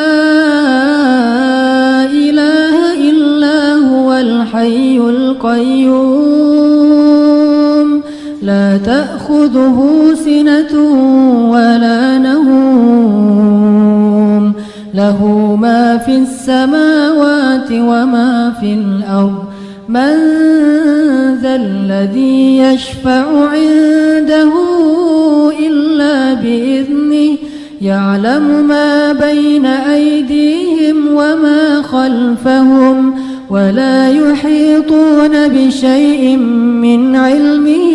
إله إلا هو الحي القيوم لا تأخذه سنة ولا نوم له ما في السماوات وما في الأرض من ذا الذي يشفع عنده إلا بإذنه يعلم ما بين أيديهم وما خلفهم ولا يحيطون بشيء من علمه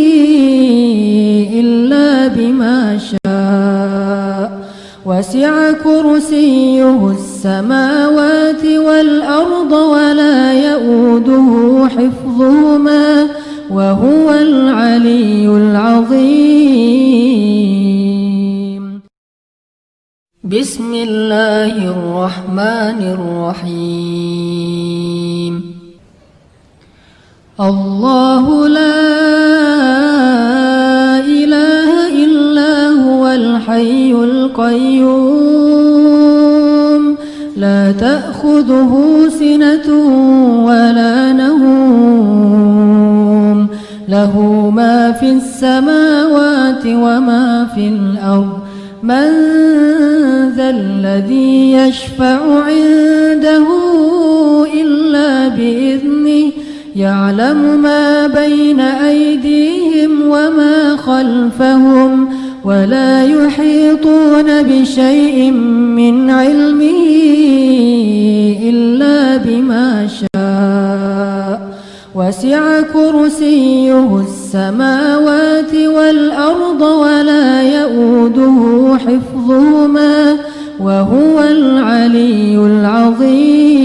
إلا بما شاء وسع كرسيه السماوات والأرض ولا يؤوده حفظهما وهو العلي العظيم. بسم الله الرحمن الرحيم. الله لا إله إلا هو الحي القيوم لا تأخذه سنة ولا نوم له ما في السماوات وما في الأرض من ذا الذي يشفع عنده إلا بإذنه يعلم ما بين أيديهم وما خلفهم ولا يحيطون بشيء من علمه إلا بما شاء وسع كرسيه السماوات والأرض ولا يؤوده حفظهما وهو العلي العظيم.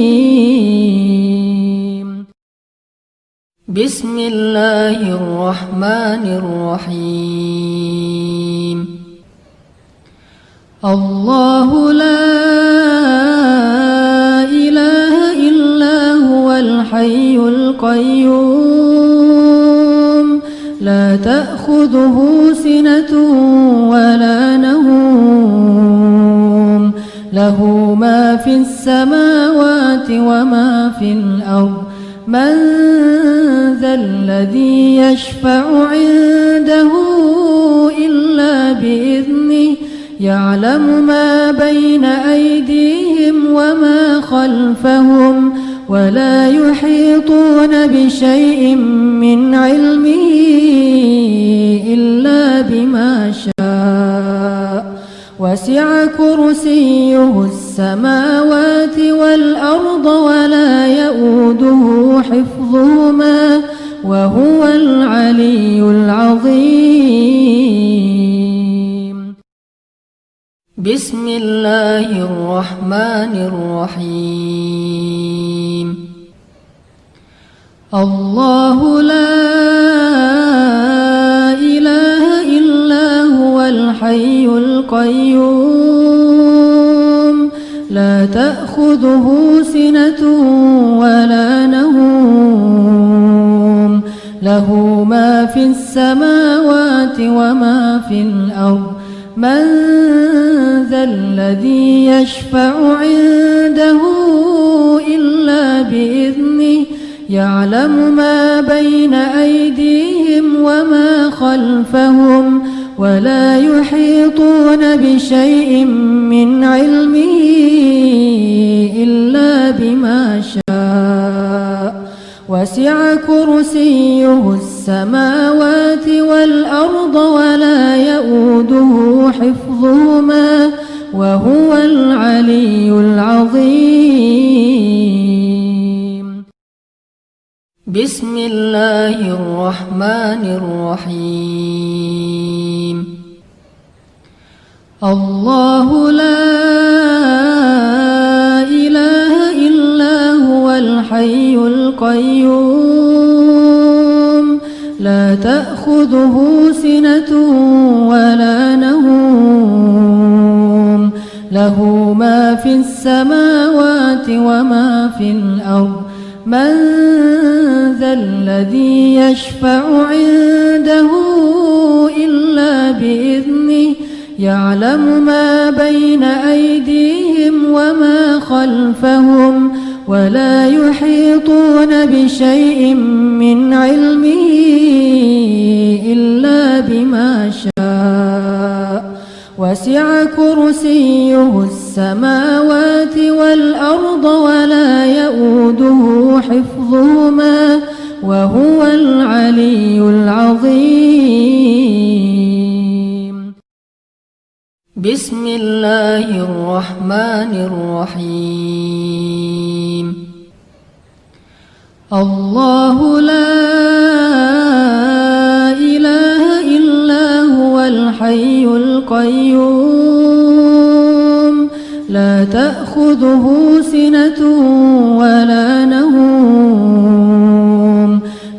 بسم الله الرحمن الرحيم. الله لا إله إلا هو الحي القيوم لا تأخذه سنة ولا نوم له ما في السماوات وما في الأرض من ذا الذي يشفع عنده إلا بإذنه يعلم ما بين أيديهم وما خلفهم ولا يحيطون بشيء من علمه إلا بما شاء وسع كرسيه السماوات والأرض ولا يؤوده حفظهما وهو العلي العظيم. بسم الله الرحمن الرحيم. الله لا إله إلا هو الحي القيوم لا تأخذه سنة ولا نوم له ما في السماوات وما في الأرض من ذا الذي يشفع عنده إلا بإذنه يعلم ما بين أيديهم وما خلفهم ولا يحيطون بشيء من علمه إلا بما شاء وسع كرسيه السماوات والأرض ولا يؤوده حفظهما وهو العلي العظيم. بسم الله الرحمن الرحيم. الله لا إله إلا هو الحي القيوم لا تأخذه سنة ولا نوم له ما في السماوات وما في الأرض من ذا الذي يشفع عنده إلا بإذنه يعلم ما بين أيديهم وما خلفهم ولا يحيطون بشيء من علمه إلا بما شاء وسع كرسيه السماوات والأرض ولا يؤوده حفظهما وهو العلي العظيم. بسم الله الرحمن الرحيم. الله لا إله إلا هو الحي القيوم لا تأخذه سنة ولا نوم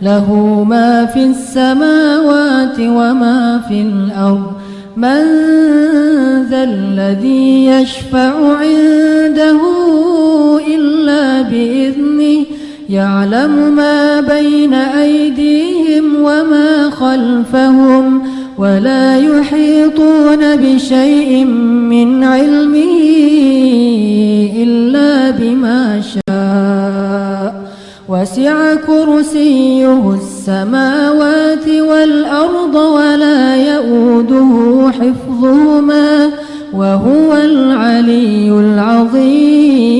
له ما في السماوات وما في الأرض من ذا الذي يشفع عنده إلا بإذنه يعلم ما بين أيديهم وما خلفهم ولا يحيطون بشيء من علمه إلا بما شاء وسع كرسيه السماوات والأرض ولا يؤوده حفظهما وهو العلي العظيم.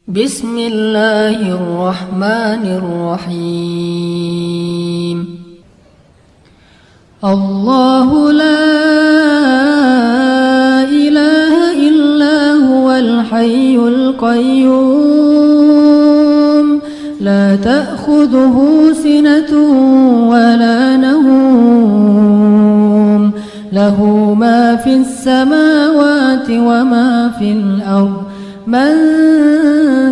بسم الله الرحمن الرحيم. الله لا إله إلا هو الحي القيوم لا تأخذه سنة ولا نوم له ما في السماوات وما في الأرض من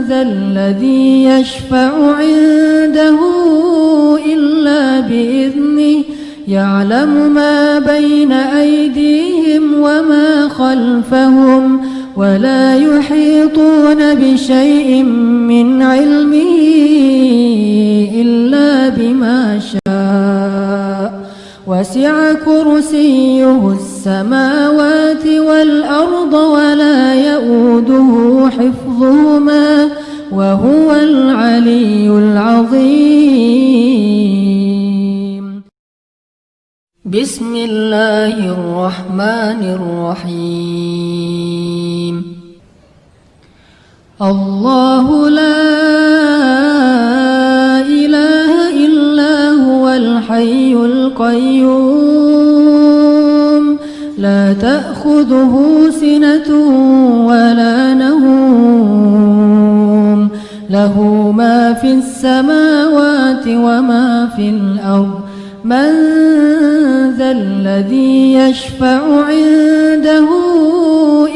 ذا الذي يشفع عنده إلا بإذنه يعلم ما بين أيديهم وما خلفهم ولا يحيطون بشيء من علمه إلا بما شاء وسع كرسيه السماوات والأرض ولا يؤوده حفظهما وهو العلي العظيم. بسم الله الرحمن الرحيم. الله لا إله إلا هو الحي القيوم لا تأخذه سنة ولا نوم له ما في السماوات وما في الأرض من ذا الذي يشفع عنده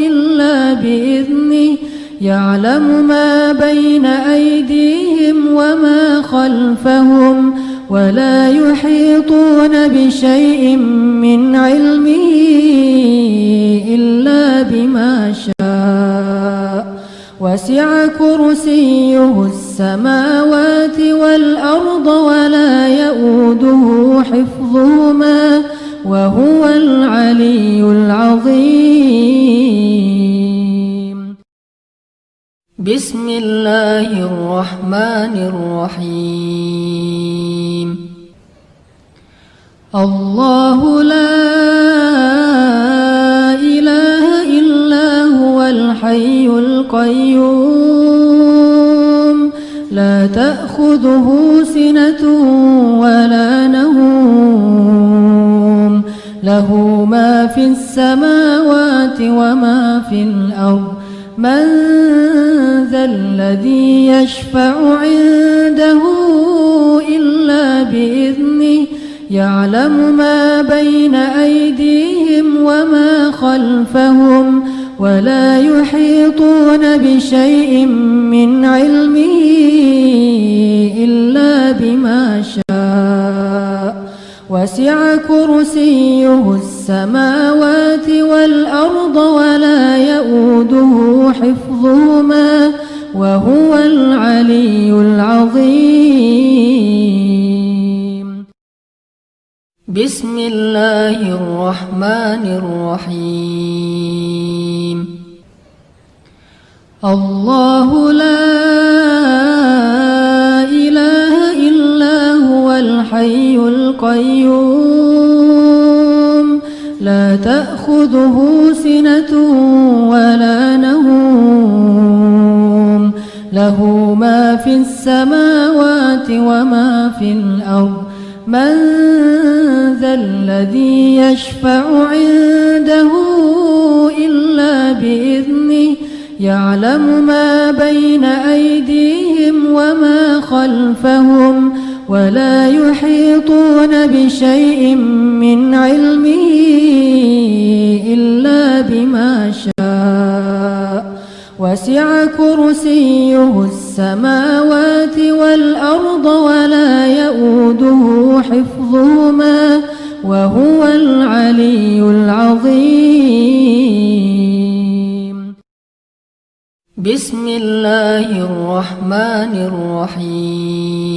إلا بإذنه يعلم ما بين أيديهم وما خلفهم ولا يحيطون بشيء من علمه إلا بما شاء وسع كرسيه السماوات والأرض ولا يؤوده حفظهما وهو العلي العظيم. بسم الله الرحمن الرحيم. الله لا إله إلا هو الحي القيوم لا تأخذه سنة ولا نوم له ما في السماوات وما في الأرض من ذا الذي يشفع عنده إلا بإذنه يعلم ما بين أيديهم وما خلفهم ولا يحيطون بشيء من علمه إلا بما شاء وسع كرسيه السماوات والأرض ولا يؤوده حفظهما وهو العلي العظيم. بسم الله الرحمن الرحيم. الله لا إله إلا هو الحي القيوم لا تأخذه سنة ولا نوم له ما في السماوات وما في الأرض من ذا الذي يشفع عنده إلا بإذنه يعلم ما بين أيديهم وما خلفهم ولا يحيطون بشيء من علمه إلا بما شاء وسع كرسيه السماوات والأرض ولا يؤوده حفظهما وهو العلي العظيم. بسم الله الرحمن الرحيم.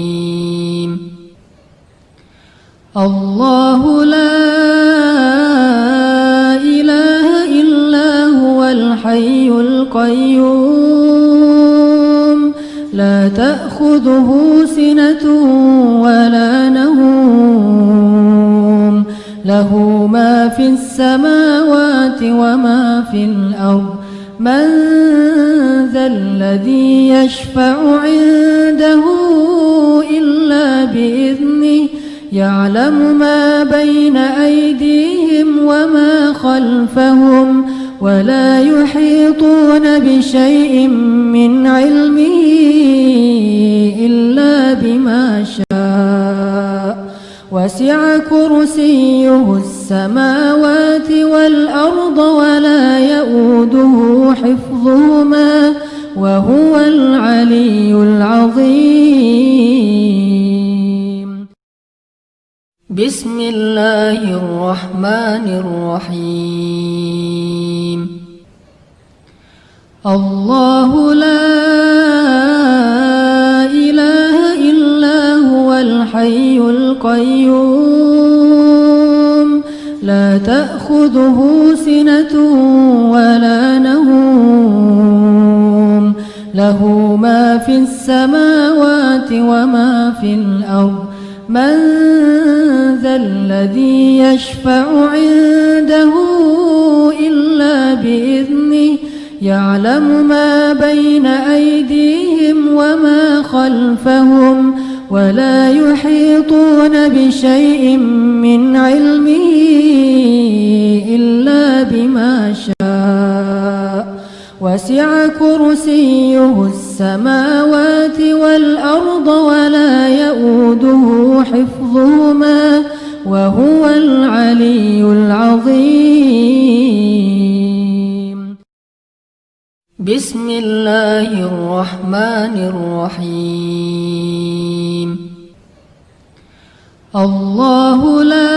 الله لا إله إلا هو الحي القيوم لا تأخذه سنة ولا نوم له ما في السماوات وما في الأرض من ذا الذي يشفع عنده إلا بإذنه يعلم ما بين أيديهم وما خلفهم ولا يحيطون بشيء من علمه إلا وسع كرسيه السماوات والأرض ولا يؤوده حفظهما وهو العلي العظيم. بسم الله الرحمن الرحيم. الله لا إله إلا هو الحي القيوم لا تأخذه سنة ولا نوم له ما في السماوات وما في الأرض من ذا الذي يشفع عنده إلا بإذنه يعلم ما بين أيديهم وما خلفهم ولا يحيطون بشيء من علمه إلا بما شاء وسع كرسيه السماوات والأرض ولا يؤوده حفظهما وهو العلي العظيم. بسم الله الرحمن الرحيم. الله لا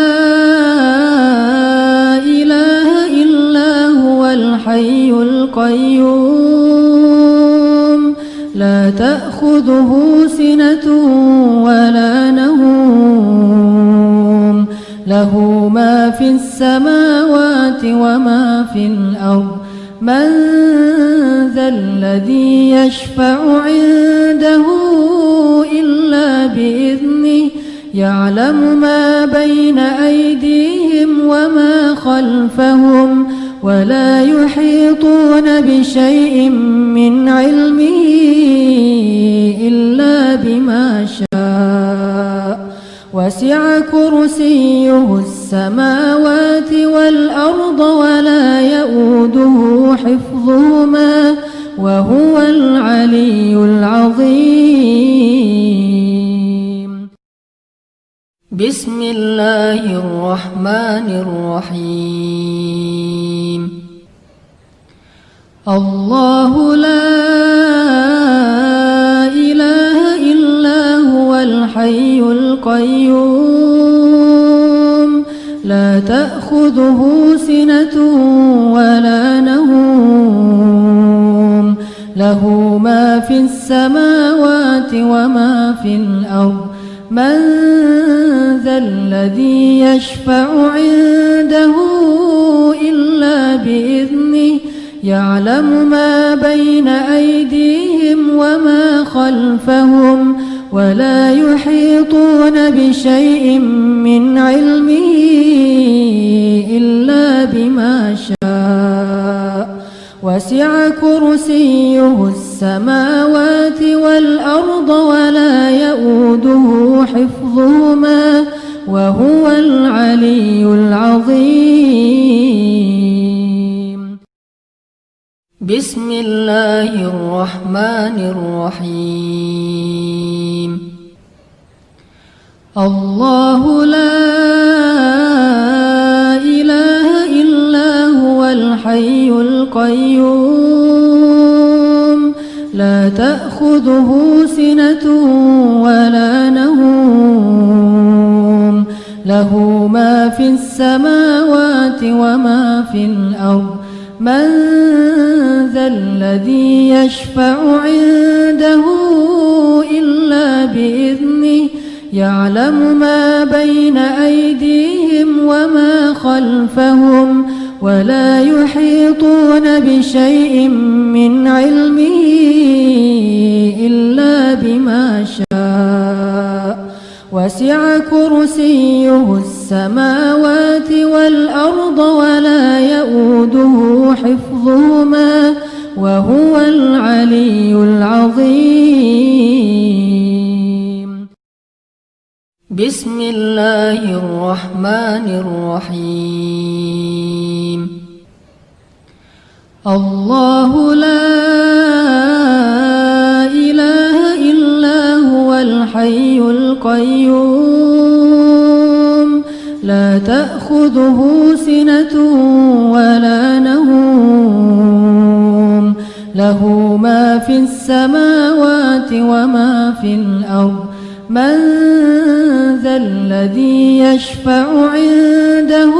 إله إلا هو الحي القيوم لا تأخذه سنة ولا نوم له ما في السماوات وما في الأرض من ذا الذي يشفع عنده إلا بإذنه يعلم ما بين أيديهم وما خلفهم ولا يحيطون بشيء من علمه إلا بما شاء وسع كرسيه السماوات والأرض ولا يؤوده حفظهما وهو العلي العظيم. بسم الله الرحمن الرحيم. الله لا إله إلا هو الحي القيوم لا تأخذه سنة ولا نوم له ما في السماوات وما في الأرض من ذا الذي يشفع عنده إلا بإذنه يعلم ما بين أيديهم وما خلفهم ولا يحيطون بشيء من علمه إلا بما شاء وسع كرسيه السماوات والأرض ولا يؤوده حفظهما وهو العلي العظيم. بسم الله الرحمن الرحيم. الله لا إله إلا هو الحي القيوم لا تأخذه سنة ولا نوم له ما في السماوات وما في الأرض من ذا الذي يشفع عنده إلا بإذنه يعلم ما بين أيديهم وما خلفهم ولا يحيطون بشيء من علمه إلا بما شاء وسع كرسيه السماوات والأرض ولا يؤوده حفظهما وهو العلي العظيم. بسم الله الرحمن الرحيم. الله لا إله إلا هو الحي القيوم تأخذه سنة ولا نوم له ما في السماوات وما في الأرض من ذا الذي يشفع عنده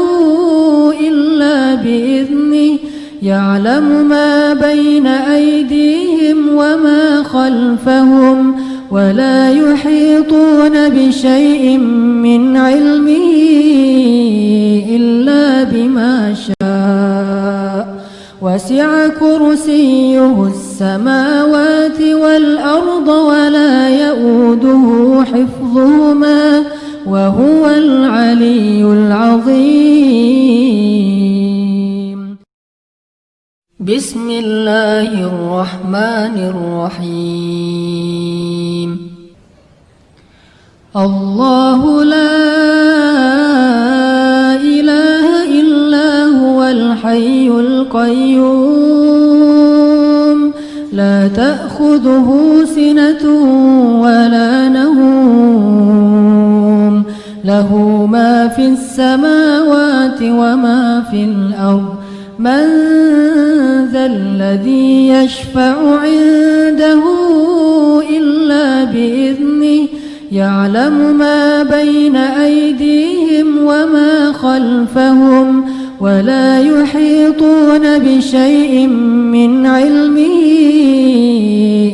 إلا بإذنه يعلم ما بين أيديهم وما خلفهم ولا يحيطون بشيء من علمه إلا بما شاء وسع كرسيه السماوات والأرض ولا يؤوده حفظهما وهو العلي العظيم. بسم الله الرحمن الرحيم. الله لا إله إلا هو الحي القيوم لا تأخذه سنة ولا نوم له ما في السماوات وما في الأرض من ذا الذي يشفع عنده إلا بإذنه يعلم ما بين أيديهم وما خلفهم ولا يحيطون بشيء من علمه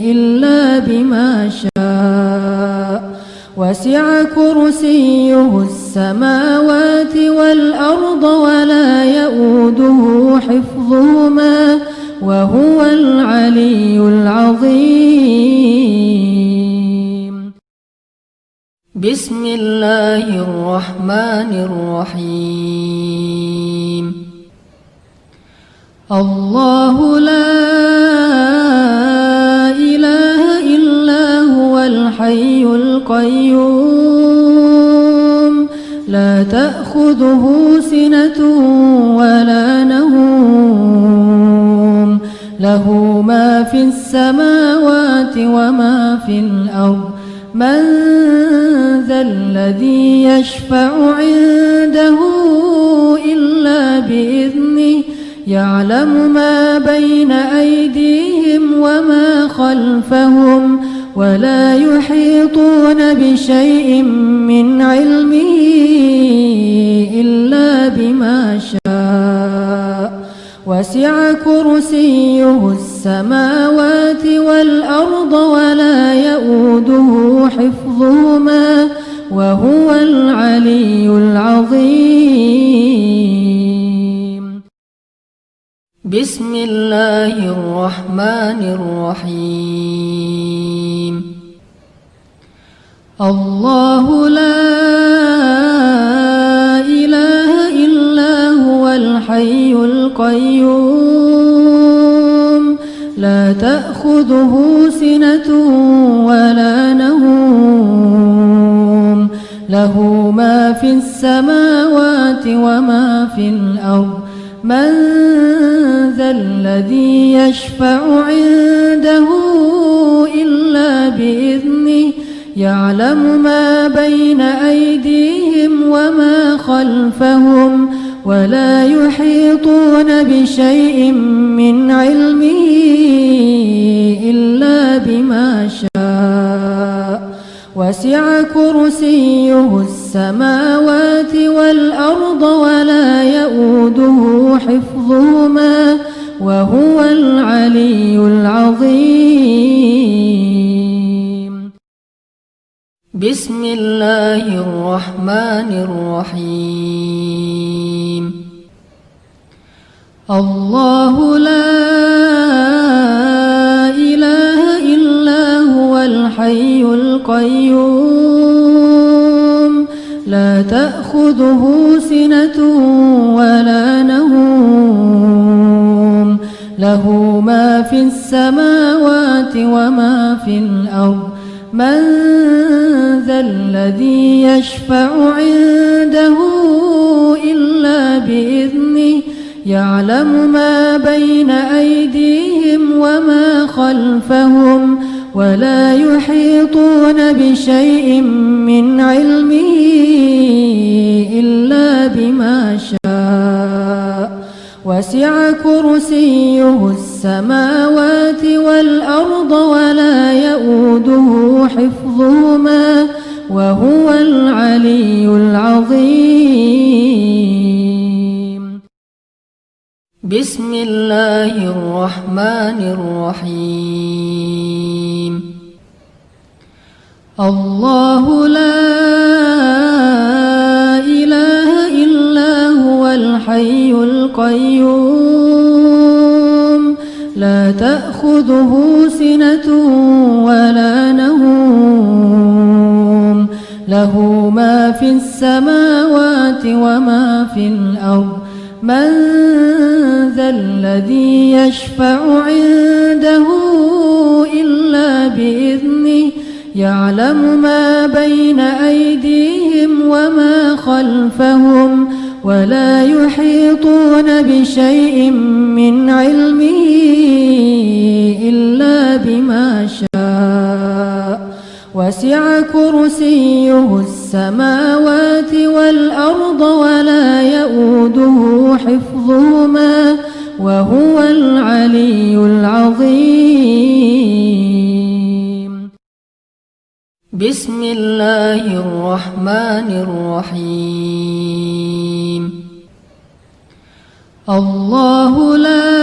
إلا بما شاء وسع كرسيه السماوات والأرض ولا يؤوده حفظهما وهو العلي العظيم. بسم الله الرحمن الرحيم. الله لا إله إلا هو الحي القيوم لا تأخذه سنة ولا نوم له ما في السماوات وما في الأرض من ذا الذي يشفع عنده إلا بإذنه يعلم ما بين أيديهم وما خلفهم ولا يحيطون بشيء من علمه إلا بما شاء وسع كرسيه السماوات والأرض ولا يؤوده حفظهما وهو العلي العظيم. بسم الله الرحمن الرحيم. الله لا إله إلا هو الحي القيوم لا تأخذه سنة ولا نوم له ما في السماوات وما في الأرض من ذا الذي يشفع عنده إلا بإذنه يعلم ما بين أيديهم وما خلفهم ولا يحيطون بشيء من علمه إلا بما شاء وسع كرسيه السماوات والأرض ولا يؤوده حفظهما وهو العلي العظيم. بسم الله الرحمن الرحيم. الله لا إله إلا هو الحي القيوم لا تأخذه سنة ولا نوم له ما في السماوات وما في الأرض من ذا الذي يشفع عنده إلا بإذنه يعلم ما بين أيديهم وما خلفهم ولا يحيطون بشيء من علمه إلا بما شاء وسع كرسيه السماوات والأرض ولا يؤوده حفظهما وهو العلي العظيم. بسم الله الرحمن الرحيم. الله لا إله إلا هو الحي القيوم لا تأخذه سنة ولا نوم له ما في السماوات وما في الأرض من ذا الذي يشفع عنده إلا بإذنه يعلم ما بين أيديهم وما خلفهم ولا يحيطون بشيء من علمه إلا بما شاء وسع كرسيه السماوات والأرض ولا يؤوده حفظهما وهو العلي العظيم. بسم الله الرحمن الرحيم. الله لا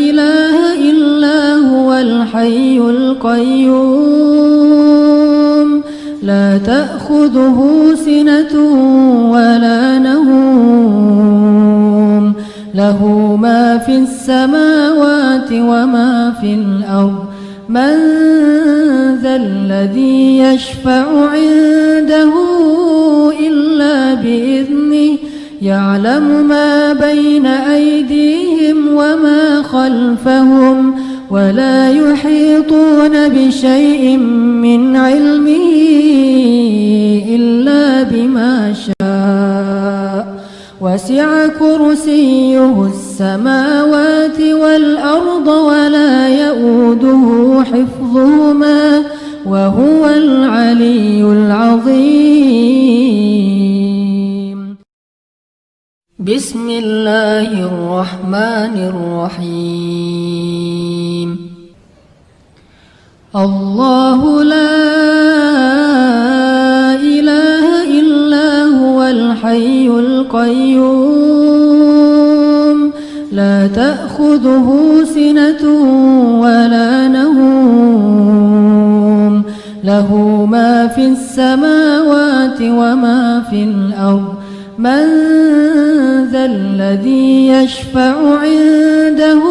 إله إلا هو الحي القيوم لا تأخذه سنة ولا نوم له ما في السماوات وما في الأرض من ذا الذي يشفع عنده إلا بإذنه يعلم ما بين أيديهم وما خلفهم ولا يحيطون بشيء من علمه إلا بما شاء وسع كرسيه السماوات والأرض ولا يؤوده حفظهما وهو العلي العظيم. بسم الله الرحمن الرحيم. الله لا إله إلا هو الحي القيوم لا تأخذه سنة ولا نوم له ما في السماوات وما في الأرض من ذا الذي يشفع عنده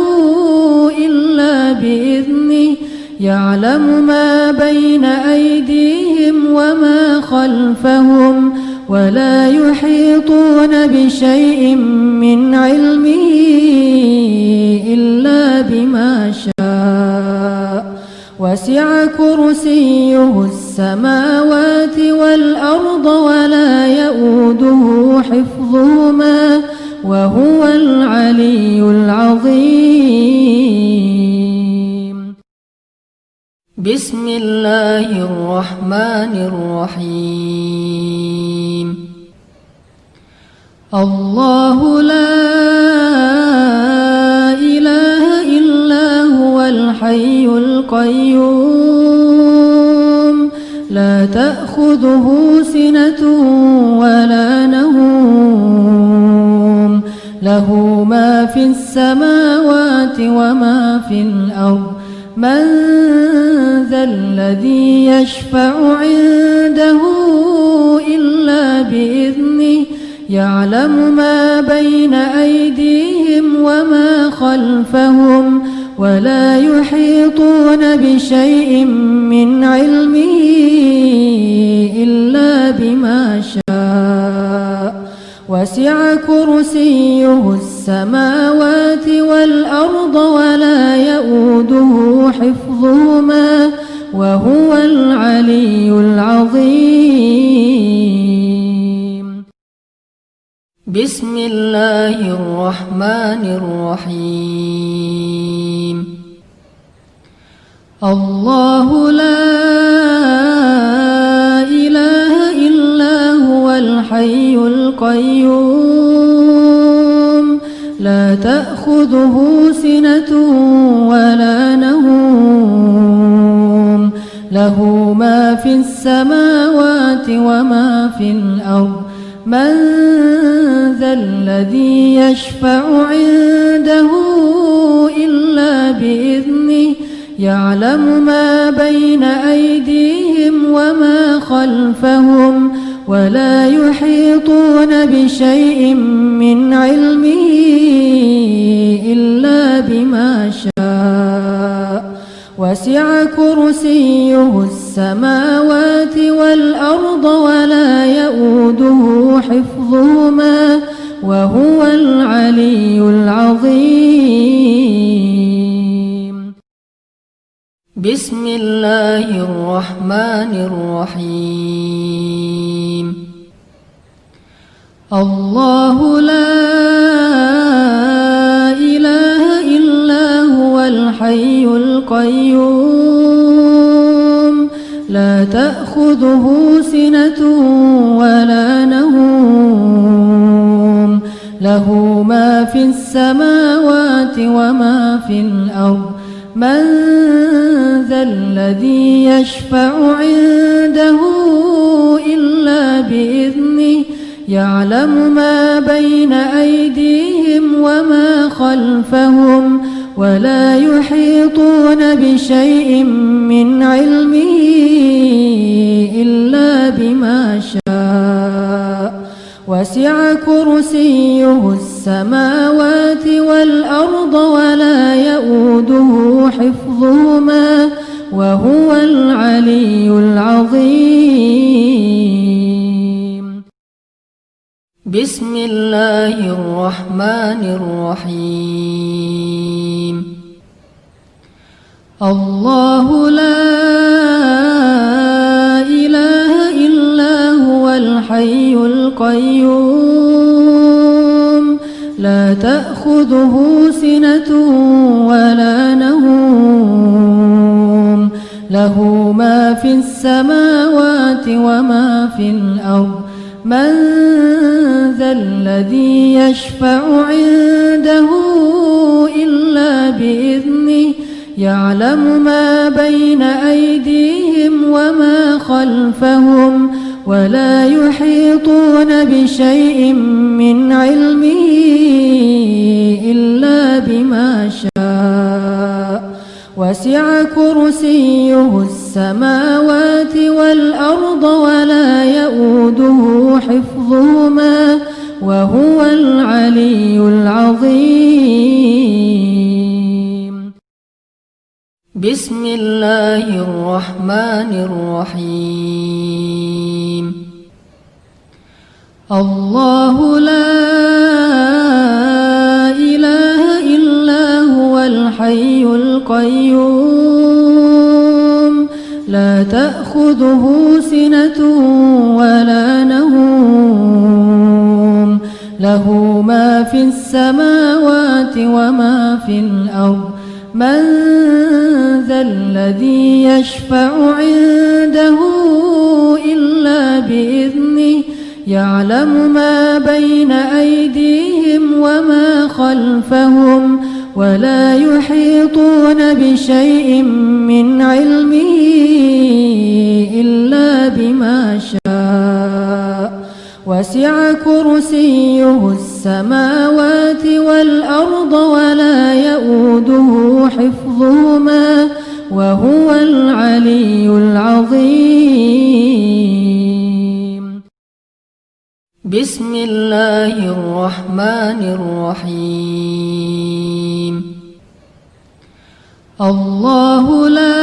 إلا بإذنه يعلم ما بين أيديهم وما خلفهم ولا يحيطون بشيء من علمه إلا بما شاء وسع كرسيه السماوات والأرض ولا يؤوده حفظهما وهو العلي العظيم. بسم الله الرحمن الرحيم. الله لا إله إلا هو الحي القيوم لا تأخذه سنة ولا نوم له ما في السماوات وما في الأرض من ذا الذي يشفع عنده إلا بإذنه يعلم ما بين أيديهم وما خلفهم ولا يحيطون بشيء من علمه إلا بما شاء وسع كرسيه السماوات والأرض ولا يؤوده حفظهما وهو العلي العظيم. بسم الله الرحمن الرحيم. الله لا إله إلا هو الحي القيوم لا تأخذه سنة ولا نوم له ما في السماوات وما في الأرض من ذا الذي يشفع عنده إلا بإذنه يعلم ما بين أيديهم وما خلفهم ولا يحيطون بشيء من علمه إلا بما شاء وسع كرسيه السماوات والأرض ولا يؤوده حفظهما وهو العلي العظيم. بسم الله الرحمن الرحيم. الله لا إله إلا هو الحي القيوم لا تأخذه سنة ولا نوم له ما في السماوات وما في الأرض من ذا الذي يشفع عنده إلا بإذنه يعلم ما بين أيديهم وما خلفهم ولا يحيطون بشيء من علمه إلا بما شاء وسع كرسيه السماوات والأرض ولا يؤوده حفظهما وهو العلي العظيم. بسم الله الرحمن الرحيم. الله لا إله إلا هو الحي القيوم لا تأخذه سنة ولا نوم له ما في السماوات وما في الأرض من ذا الذي يشفع عنده إلا بإذنه يعلم ما بين أيديهم وما خلفهم ولا يحيطون بشيء من علمه إلا بما شاء وسع كرسيه السماوات والأرض ولا يؤوده حفظهما وهو العلي العظيم. بسم الله الرحمن الرحيم. الله لا إله إلا هو الحي القيوم لا تأخذه سنة ولا نوم له ما في السماوات وما في الأرض من ذا الذي يشفع عنده إلا بإذنه يعلم ما بين أيديهم وما خلفهم ولا يحيطون بشيء من علمه إلا بما شاء وسع كرسيه السماوات والأرض ولا يؤوده حفظهما وهو العلي العظيم. بسم الله الرحمن الرحيم. الله لا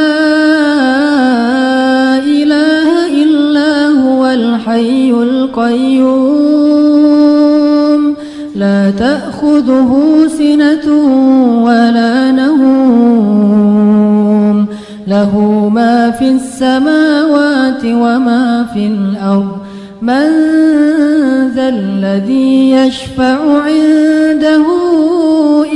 إله إلا هو الحي القيوم لا تأخذه سنة ولا نوم له ما في السماوات وما في الأرض من ذا الذي يشفع عنده إلا بإذنه يعلم ما بين أيديهم وما خلفهم ولا يحيطون بشيء من علمه إلا بما شاء وسع كرسيه السماوات والأرض ولا يؤوده حفظهما وهو العلي العظيم. بسم الله الرحمن الرحيم. الله لا إله إلا هو الحي القيوم لا تأخذه سنة ولا نوم له ما في السماوات وما في الأرض من ذا الذي يشفع عنده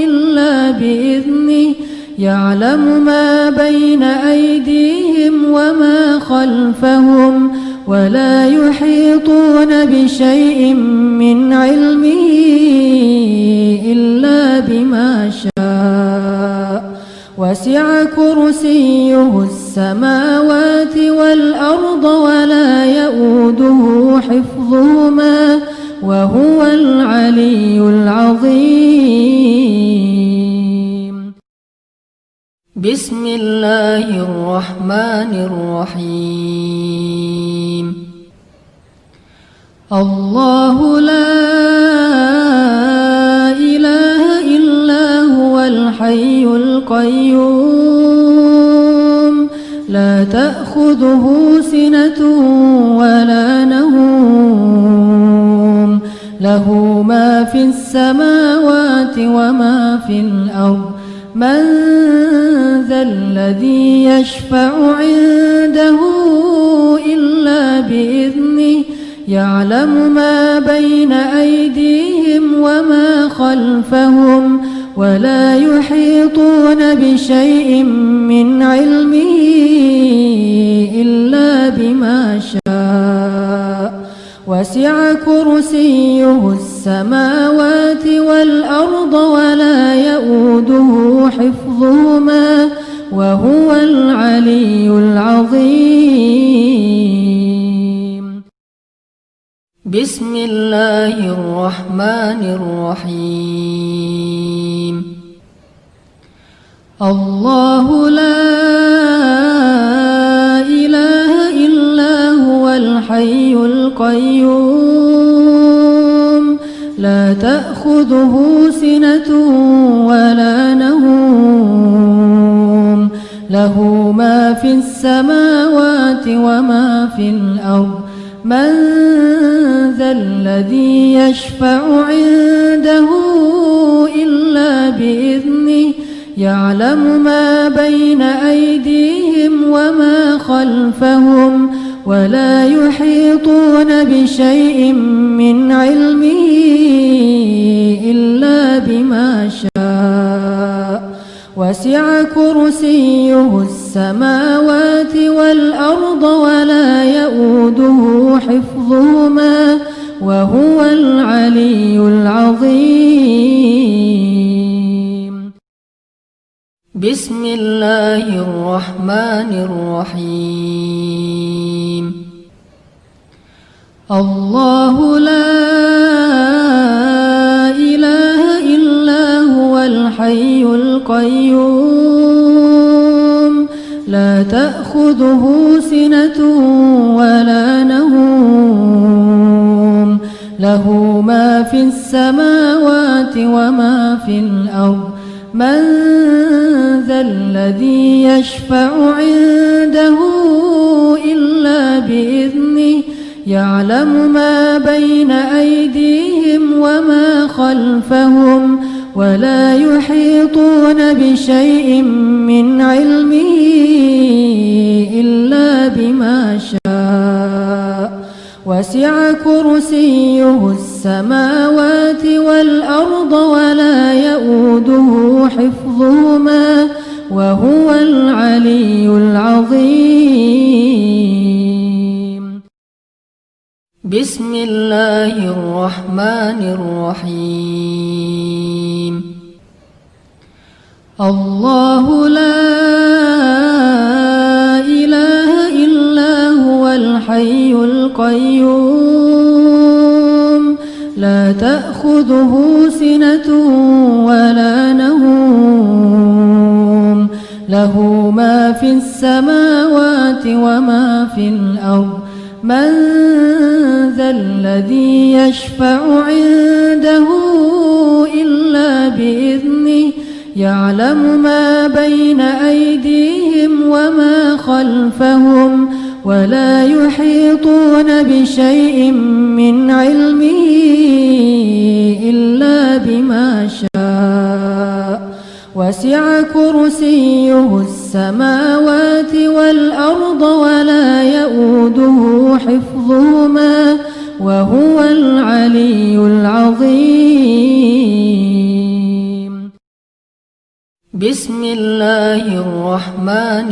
إلا بإذنه يعلم ما بين أيديهم وما خلفهم ولا يحيطون بشيء من علمه إلا بما شاء وسع كرسيه السماوات والأرض ولا يؤوده حفظهما وهو العلي العظيم. بسم الله الرحمن الرحيم. الله لا إله إلا هو الحي القيوم لا تأخذه سنة ولا نوم له ما في السماوات وما في الأرض من ذا الذي يشفع عنده إلا بإذنه يعلم ما بين أيديهم وما خلفهم ولا يحيطون بشيء من علمه إلا بما شاء وسع كرسيه السماوات والأرض ولا يؤوده حفظهما وهو العلي العظيم. بسم الله الرحمن الرحيم. الله لا إله إلا هو الحي القيوم لا تأخذه سنة ولا نوم له ما في السماوات وما في الأرض من ذا الذي يشفع عنده إلا بإذنه يعلم ما بين أيديهم وما خلفهم ولا يحيطون بشيء من علمه إلا بما شاء وسع كرسيه السماوات والأرض ولا يؤوده حفظهما وهو العلي العظيم. بسم الله الرحمن الرحيم. الله لا إله إلا هو الحي القيوم لا تأخذه سنة ولا نوم له ما في السماوات وما في الأرض من ذا الذي يشفع عنده إلا بإذنه يعلم ما بين أيديهم وما خلفهم ولا يحيطون بشيء من علمه إلا بما شاء وسع كرسيه السماوات والأرض ولا يؤوده حفظهما وهو العلي العظيم. بسم الله الرحمن الرحيم. الله لا إله إلا هو الحي القيوم لا تأخذه سنة ولا نوم له ما في السماوات وما في الأرض من ذا الذي يشفع عنده إلا بإذنه يعلم ما بين أيديهم وما خلفهم ولا يحيطون بشيء من علمه إلا بما شاء وسع كرسيه السماوات والأرض ولا يؤوده حفظهما وهو العلي العظيم. بسم الله الرحمن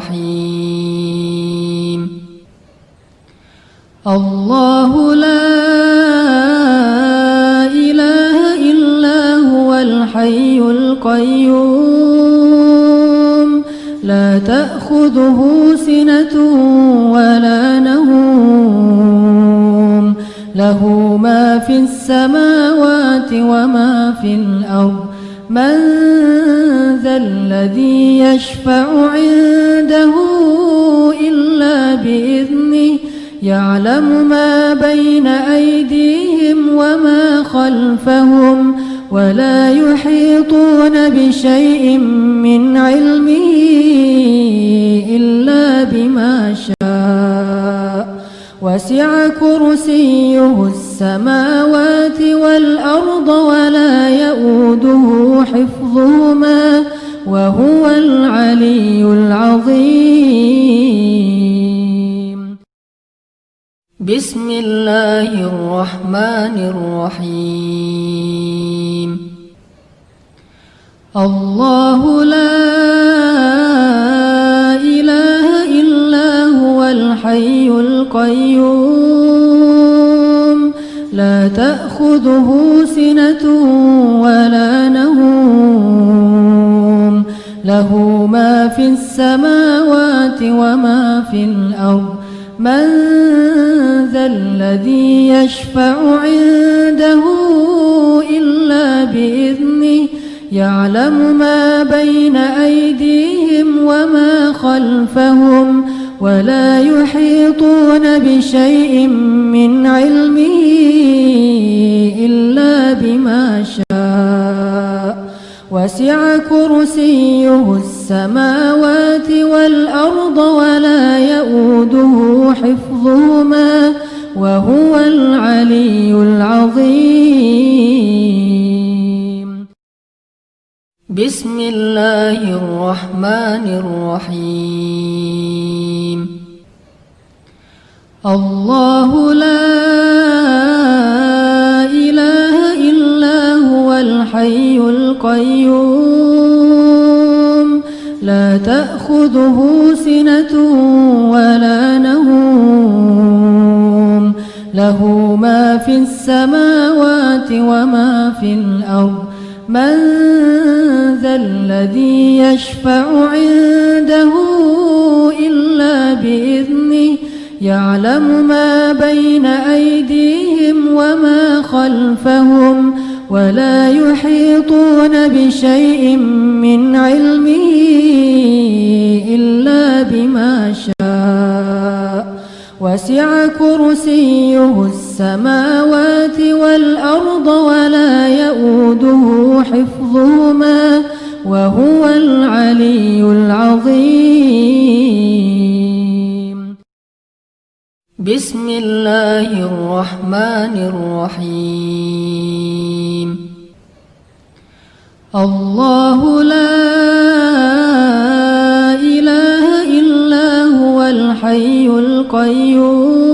الرحيم. الله لا إله إلا هو الحي القيوم لا تأخذه سنة ولا نوم له ما في السماوات وما في الأرض من ذا الذي يشفع عنده إلا بإذنه يعلم ما بين أيديهم وما خلفهم ولا يحيطون بشيء من علمه إلا بما شاء وسع كرسيه السماوات والأرض ولا يؤوده حفظهما وهو العلي العظيم. بسم الله الرحمن الرحيم. الله لا إله إلا هو الحي القيوم لا تأخذه سنة ولا نوم له ما في السماوات وما في الأرض من ذا الذي يشفع عنده إلا بإذنه يعلم ما بين أيديهم وما خلفهم ولا يحيطون بشيء من علمه إلا بما شاء وسع كرسيه السماوات والأرض ولا يؤوده حفظهما وهو العلي العظيم. بسم الله الرحمن الرحيم. الله لا إله إلا هو الحي القيوم لا تأخذه سنة ولا نوم له ما في السماوات وما في الأرض من ذا الذي يشفع عنده إلا بإذنه يعلم ما بين أيديهم وما خلفهم ولا يحيطون بشيء من علمه إلا بما شاء وسع كرسيه السماوات والأرض ولا يؤوده حفظهما وهو العلي العظيم. بسم الله الرحمن الرحيم. الله لا إله إلا هو الحي القيوم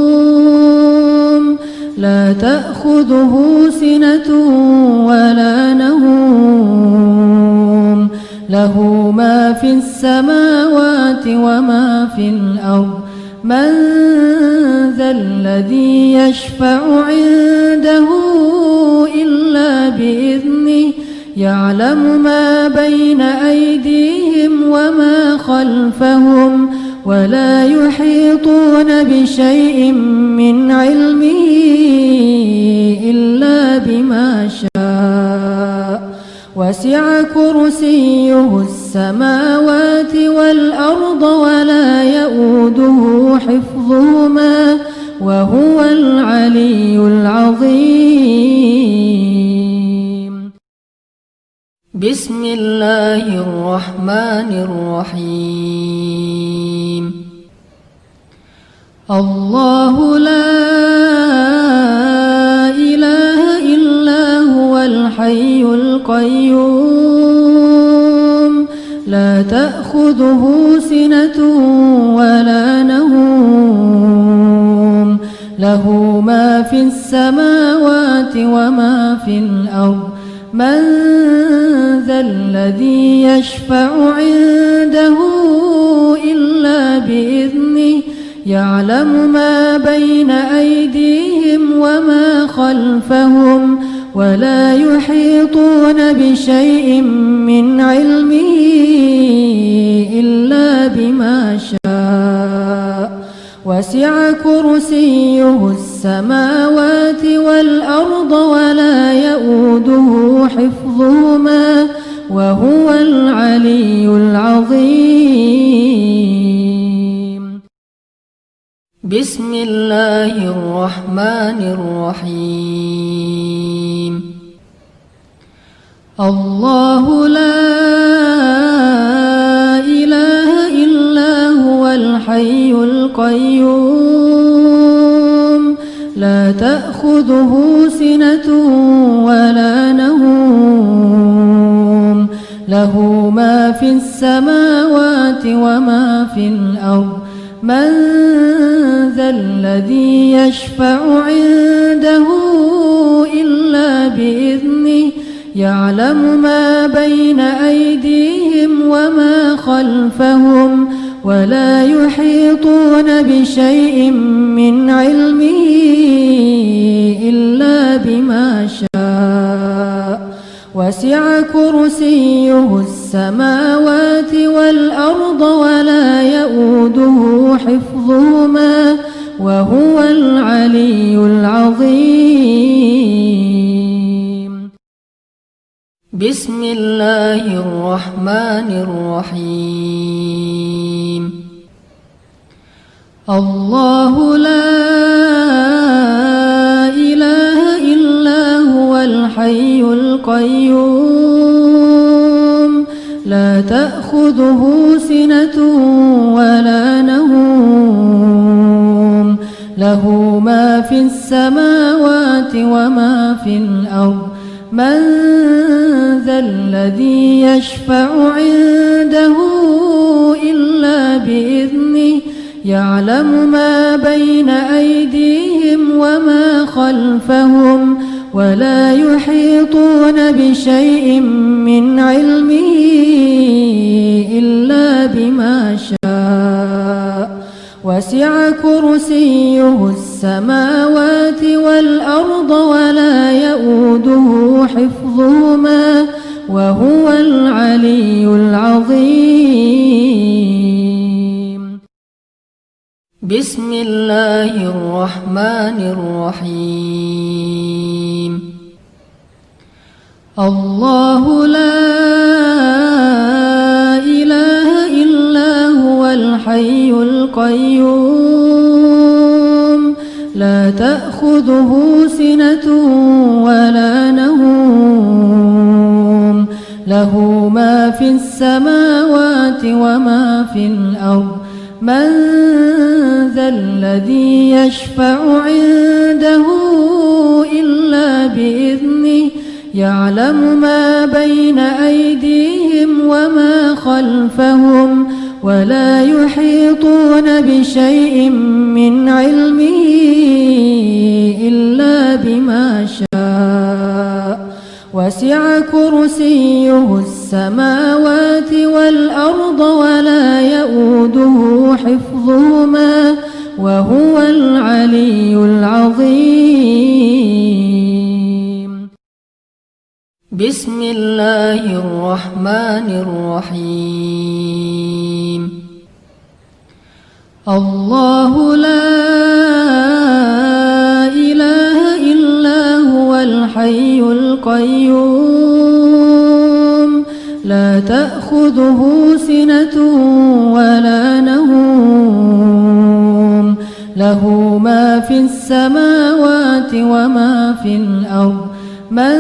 لا تأخذه سنة ولا نوم له ما في السماوات وما في الأرض من ذا الذي يشفع عنده إلا بإذنه يعلم ما بين أيديهم وما خلفهم ولا يحيطون بشيء من علمه إلا بما شاء وسع كرسيه السماوات والأرض ولا يؤوده حفظهما وهو العلي العظيم. بسم الله الرحمن الرحيم. الله لا إله إلا هو الحي القيوم لا تأخذه سنة ولا نوم له ما في السماوات وما في الأرض من ذا الذي يشفع عنده إلا بإذنه يعلم ما بين أيديهم وما خلفهم ولا يحيطون بشيء من علمه إلا بما شاء وسع كرسيه السماوات والأرض ولا يؤوده حفظهما وهو العلي العظيم. بسم الله الرحمن الرحيم. الله لا إله إلا هو الحي القيوم لا تأخذه سنة ولا نوم له ما في السماوات وما في الأرض من ذا الذي يشفع عنده إلا بإذنه يعلم ما بين أيديهم وما خلفهم ولا يحيطون بشيء من علمه إلا بما شاء وسع كرسيه السماوات والأرض ولا يؤوده حفظهما وهو العلي العظيم. بسم الله الرحمن الرحيم. الله لا إله إلا هو الحي القيوم لا تأخذه سنة ولا نوم له ما في السماوات وما في الأرض من ذا الذي يشفع عنده إلا بإذنه يعلم ما بين أيديهم وما خلفهم ولا يحيطون بشيء من علمه إلا بما شاء وسع كرسيه السماوات والأرض ولا يؤوده حفظهما وهو العلي العظيم. بسم الله الرحمن الرحيم. الله لا إله إلا هو الحي القيوم لا تأخذه سنة ولا نوم له ما في السماوات وما في الأرض من ذا الذي يشفع عنده إلا بإذنه يعلم ما بين أيديهم وما خلفهم ولا يحيطون بشيء من علمه إلا بما شاء وسع كرسيه السماوات والأرض ولا يؤوده حفظهما وهو العلي العظيم. بسم الله الرحمن الرحيم. الله لا إله إلا هو الحي القيوم لا تأخذه سنة ولا نوم له ما في السماوات وما في الأرض من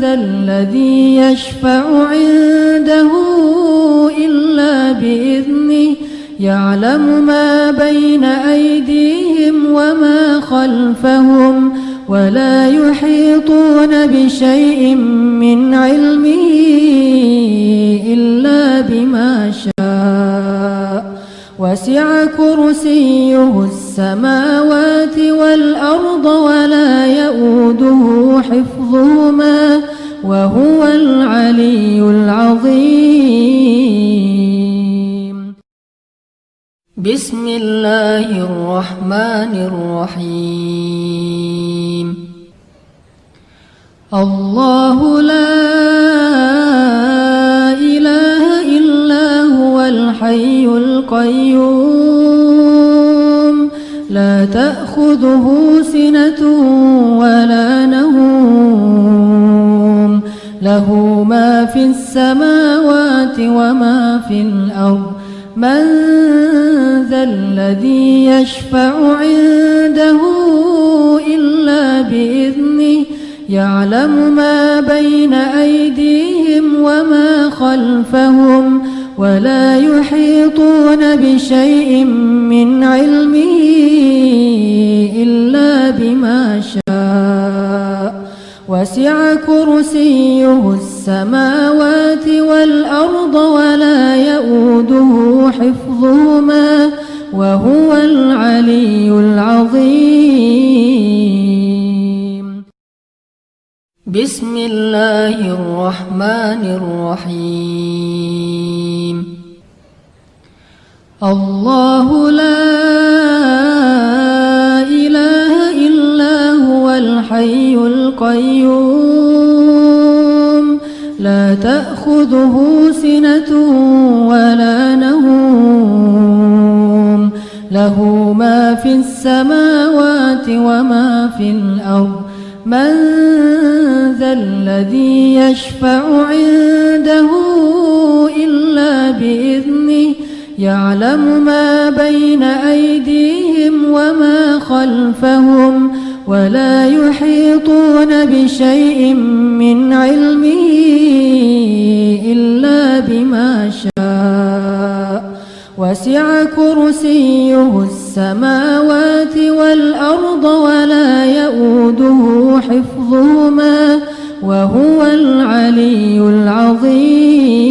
ذا الذي يشفع عنده إلا بإذنه يعلم ما بين أيديهم وما خلفهم ولا يحيطون بشيء من علمه إلا بما شاء وسع كرسيه السماوات والأرض ولا يؤوده حفظهما وهو العلي العظيم. بسم الله الرحمن الرحيم الله لا إله إلا هو الحي القيوم لا تأخذه سنة ولا نوم له ما في السماوات وما في الأرض من ذا الذي يشفع عنده إلا بإذنه يعلم ما بين أيديهم وما خلفهم ولا يحيطون بشيء من علمه إلا بما شاء وسع كرسيه السماوات والأرض ولا يؤوده حفظهما وهو العلي العظيم بسم الله الرحمن الرحيم الله لا إله إلا هو الحي القيوم لا تأخذه سنة ولا نوم له ما في السماوات وما في الأرض من ذا الذي يشفع عنده إلا بإذنه يعلم ما بين أيديهم وما خلفهم ولا يحيطون بشيء من علمه إلا بما شاء وسع كرسيه السماوات والأرض ولا يؤوده حفظهما وهو العلي العظيم